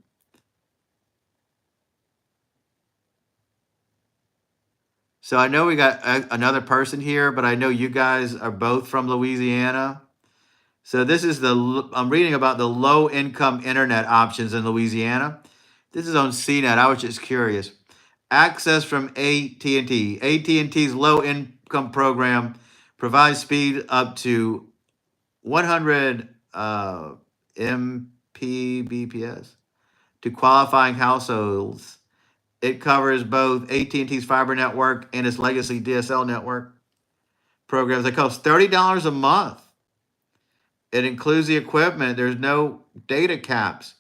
So I know we got another person here, but I know you guys are both from Louisiana. So this is I'm reading about the low income internet options in Louisiana. This is on CNET. I was just curious. Access from AT&T. AT&T's low income program provides speed up to 100 Mbps to qualifying households. It covers both AT&T's fiber network and its legacy DSL network programs. They cost $30 a month. It includes the equipment. There's no data caps.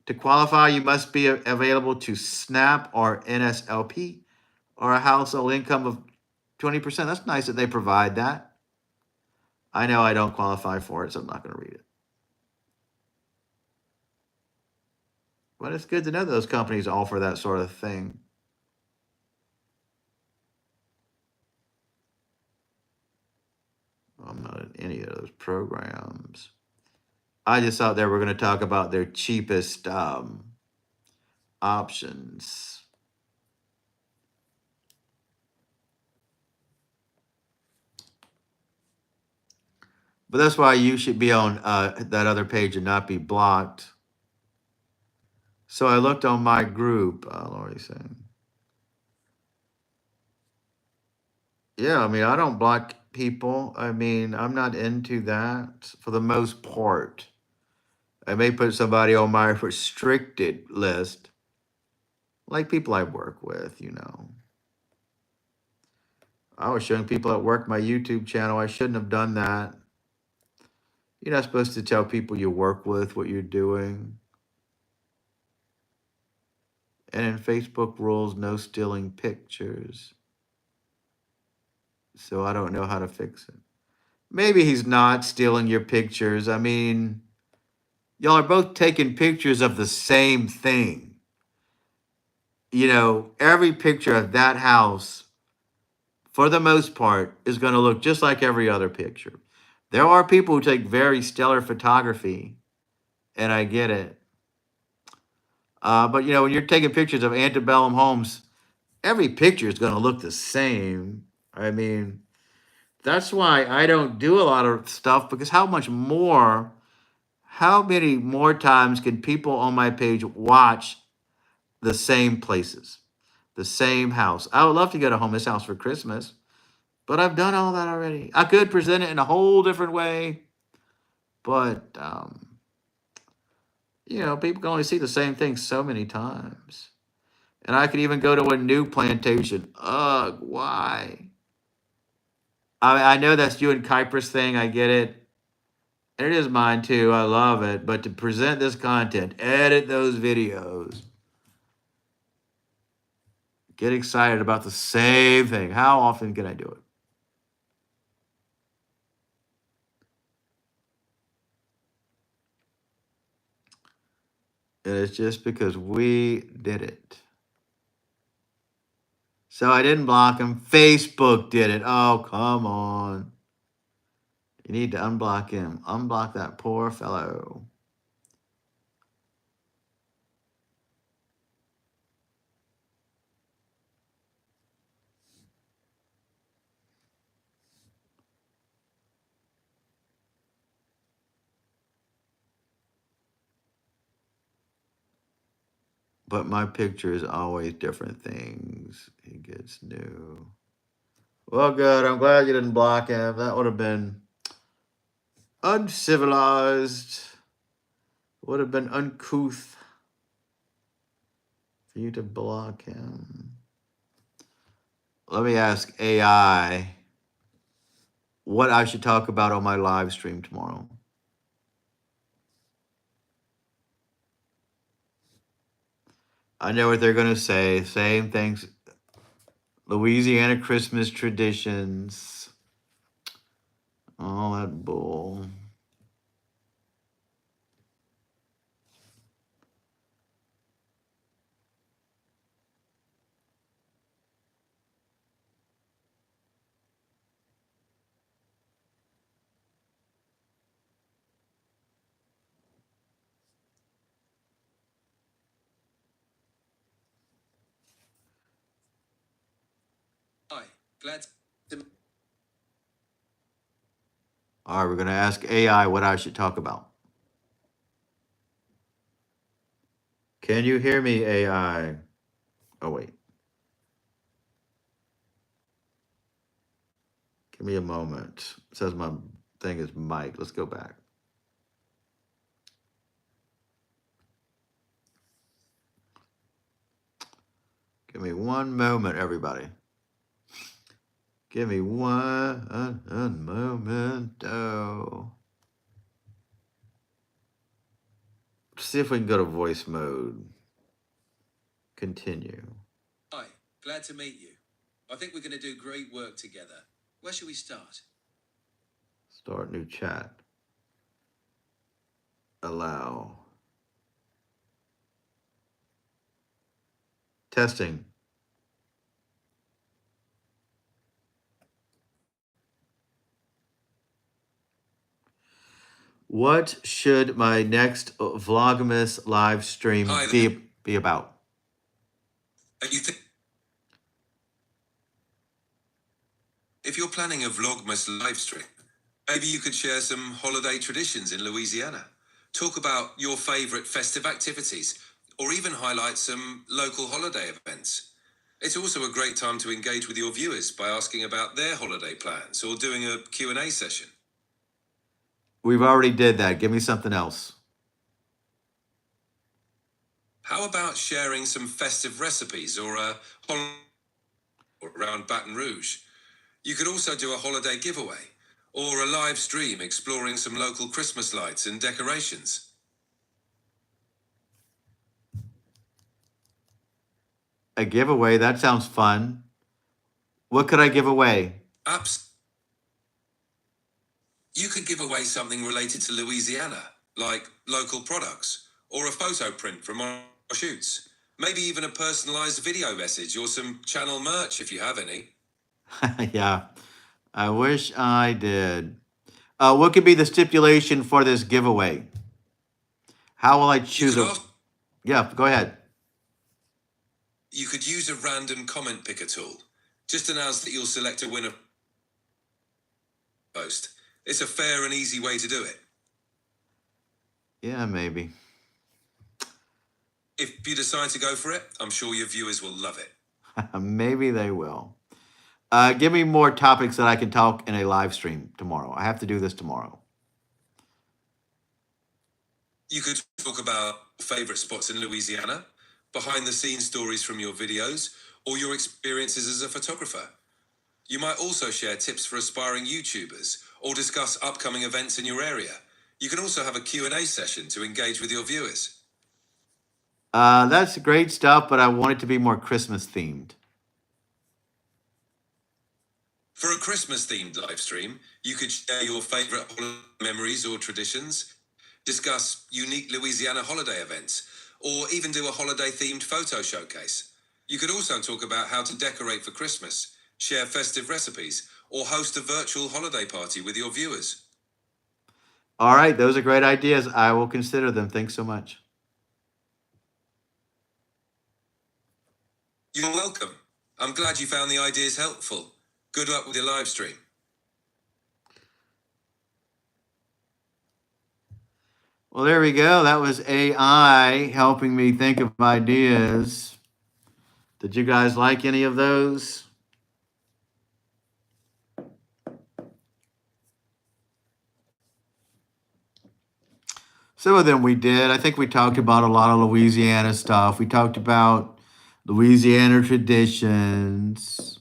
To qualify, you must be available to SNAP or NSLP or a household income of 20%. That's nice that they provide that. I know I don't qualify for it, so I'm not going to read it. But it's good to know those companies offer that sort of thing. I'm not in any of those programs. I just thought they were going to talk about their cheapest options. But that's why you should be on that other page and not be blocked. So I looked on my group, Lori's saying. Yeah, I mean, I don't block people. I mean, I'm not into that for the most part. I may put somebody on my restricted list, like people I work with, you know. I was showing people at work my YouTube channel. I shouldn't have done that. You're not supposed to tell people you work with what you're doing. And in Facebook rules, no stealing pictures. So I don't know how to fix it. Maybe he's not stealing your pictures. I mean, y'all are both taking pictures of the same thing. You know, every picture of that house, for the most part, is going to look just like every other picture. There are people who take very stellar photography, and I get it. But, you know, when you're taking pictures of antebellum homes, every picture is going to look the same. I mean, that's why I don't do a lot of stuff, because how many more times can people on my page watch the same places, the same house? I would love to go to Home This House for Christmas, but I've done all that already. I could present it in a whole different way, but, you know, people can only see the same thing so many times. And I could even go to a new plantation. Ugh, why? I know that's you and Kuiper's thing. I get it. And it is mine too. I love it. But to present this content, edit those videos, get excited about the same thing. How often can I do it? And it's just because we did it. So I didn't block him. Facebook did it. Oh, come on. You need to unblock him. Unblock that poor fellow. But my picture is always different things. He gets new. Well, good. I'm glad you didn't block him. That would have been uncivilized. Would have been uncouth for you to block him. Let me ask AI what I should talk about on my live stream tomorrow. I know what they're going to say. Same things. Louisiana Christmas traditions. All that bull. Glad to All right, we're going to ask AI what I should talk about. Can you hear me, AI? Oh, wait. Give me a moment. It says my thing is mic. Let's go back. Give me one moment, everybody. Give me one moment. Oh. See if we can go to voice mode. Continue. Hi, glad to meet you. I think we're going to do great work together. Where should we start? Start new chat. Allow. Testing. What should my next Vlogmas live stream Hi there. be about? If you're planning a Vlogmas live stream, maybe you could share some holiday traditions in Louisiana. Talk about your favorite festive activities, or even highlight some local holiday events. It's also a great time to engage with your viewers by asking about their holiday plans or doing a Q&A session. We've already did that. Give me something else. How about sharing some festive recipes or a holiday around Baton Rouge? You could also do a holiday giveaway or a live stream exploring some local Christmas lights and decorations. A giveaway, that sounds fun. What could I give away? Apps. You could give away something related to Louisiana, like local products, or a photo print from our shoots. Maybe even a personalized video message or some channel merch if you have any. Yeah, I wish I did. What could be the stipulation for this giveaway? How will I You choose could a... ask, Yeah, go ahead. you could use a random comment picker tool. Just announce that you'll select a winner post. It's a fair and easy way to do it. Yeah, maybe. If you decide to go for it, I'm sure your viewers will love it. Maybe they will. Give me more topics that I can talk in a live stream tomorrow. I have to do this tomorrow. You could talk about favorite spots in Louisiana, behind the scenes stories from your videos, or your experiences as a photographer. You might also share tips for aspiring YouTubers or discuss upcoming events in your area. You can also have a Q&A session to engage with your viewers. That's great stuff, but I want it to be more Christmas themed. For a Christmas themed live stream, you could share your favorite holiday memories or traditions, discuss unique Louisiana holiday events, or even do a holiday themed photo showcase. You could also talk about how to decorate for Christmas, share festive recipes, or host a virtual holiday party with your viewers. All right, those are great ideas. I will consider them. Thanks so much. You're welcome. I'm glad you found the ideas helpful. Good luck with your live stream. Well, there we go. That was AI helping me think of ideas. Did you guys like any of those? Some of them we did. I think we talked about a lot of Louisiana stuff. We talked about Louisiana traditions.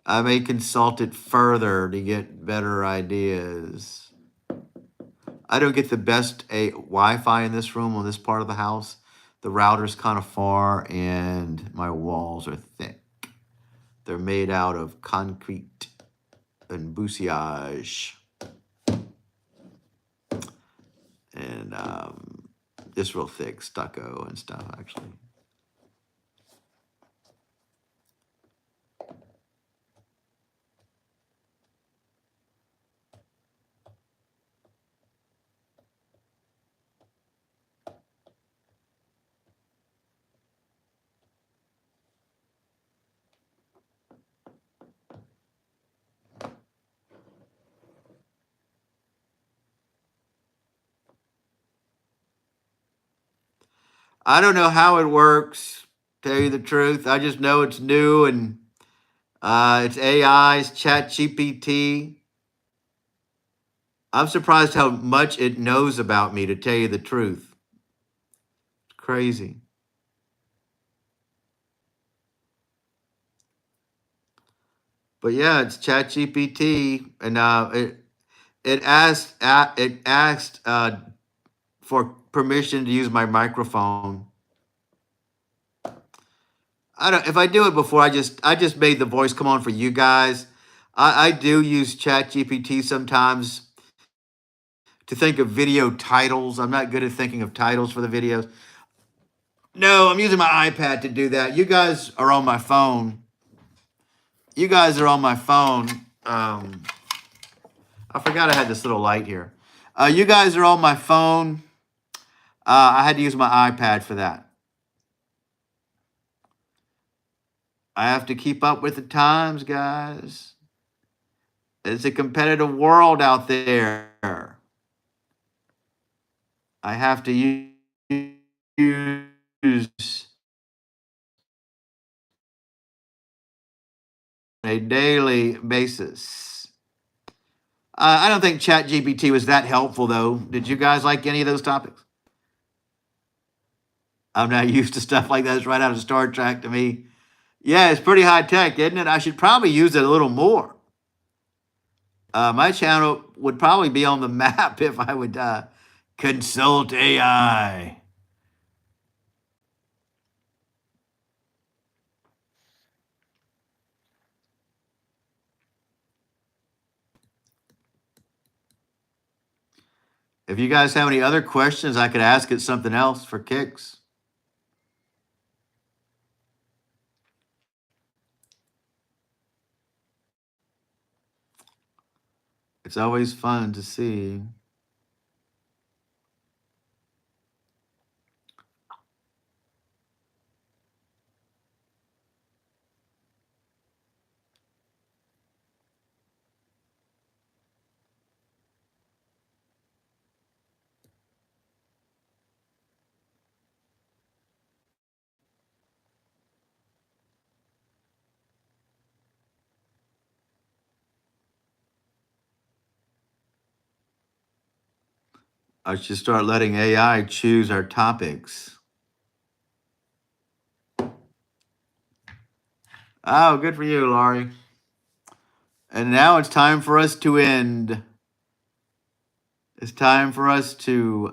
I may consult it further to get better ideas. I don't get the best Wi-Fi in this room on this part of the house. The router's kind of far and my walls are thick. They're made out of concrete and bousillage. And just real thick stucco and stuff, actually. I don't know how it works, tell you the truth. I just know it's new and it's AI, it's Chat GPT. I'm surprised how much it knows about me, to tell you the truth. It's crazy. But yeah, it's Chat GPT, and it asked for permission to use my microphone. I don't. If I do it before, I just made the voice come on for you guys. I do use Chat GPT sometimes to think of video titles. I'm not good at thinking of titles for the videos. No, I'm using my iPad to do that. You guys are on my phone. You guys are on my phone. I forgot I had this little light here. You guys are on my phone. I had to use my iPad for that. I have to keep up with the times, guys. It's a competitive world out there. I have to use a daily basis. I don't think ChatGPT was that helpful, though. Did you guys like any of those topics? I'm not used to stuff like that. It's right out of Star Trek to me. Yeah, it's pretty high tech, isn't it? I should probably use it a little more. My channel would probably be on the map if I would consult AI. If you guys have any other questions, I could ask it something else for kicks. It's always fun to see. I should start letting AI choose our topics. Oh, good for you, Laurie. And now it's time for us to end. It's time for us to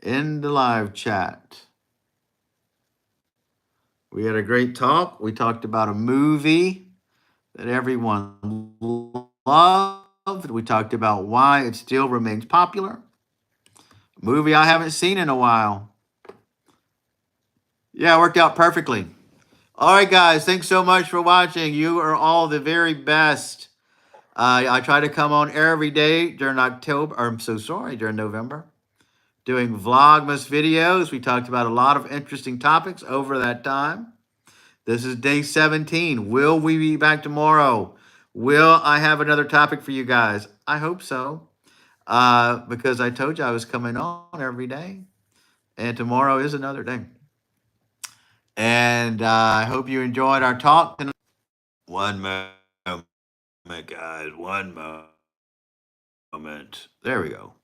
end the live chat. We had a great talk. We talked about a movie that everyone loved. We talked about why it still remains popular. A movie I haven't seen in a while. Yeah, it worked out perfectly. All right, guys, thanks so much for watching. You are all the very best. I try to come on every day during October, or I'm so sorry, during November, doing Vlogmas videos. We talked about a lot of interesting topics over that time. This is day 17. Will we be back tomorrow? Will I have another topic for you guys? I hope so, because I told you I was coming on every day, and tomorrow is another day. And I hope you enjoyed our talk. One moment, guys. One moment. There we go.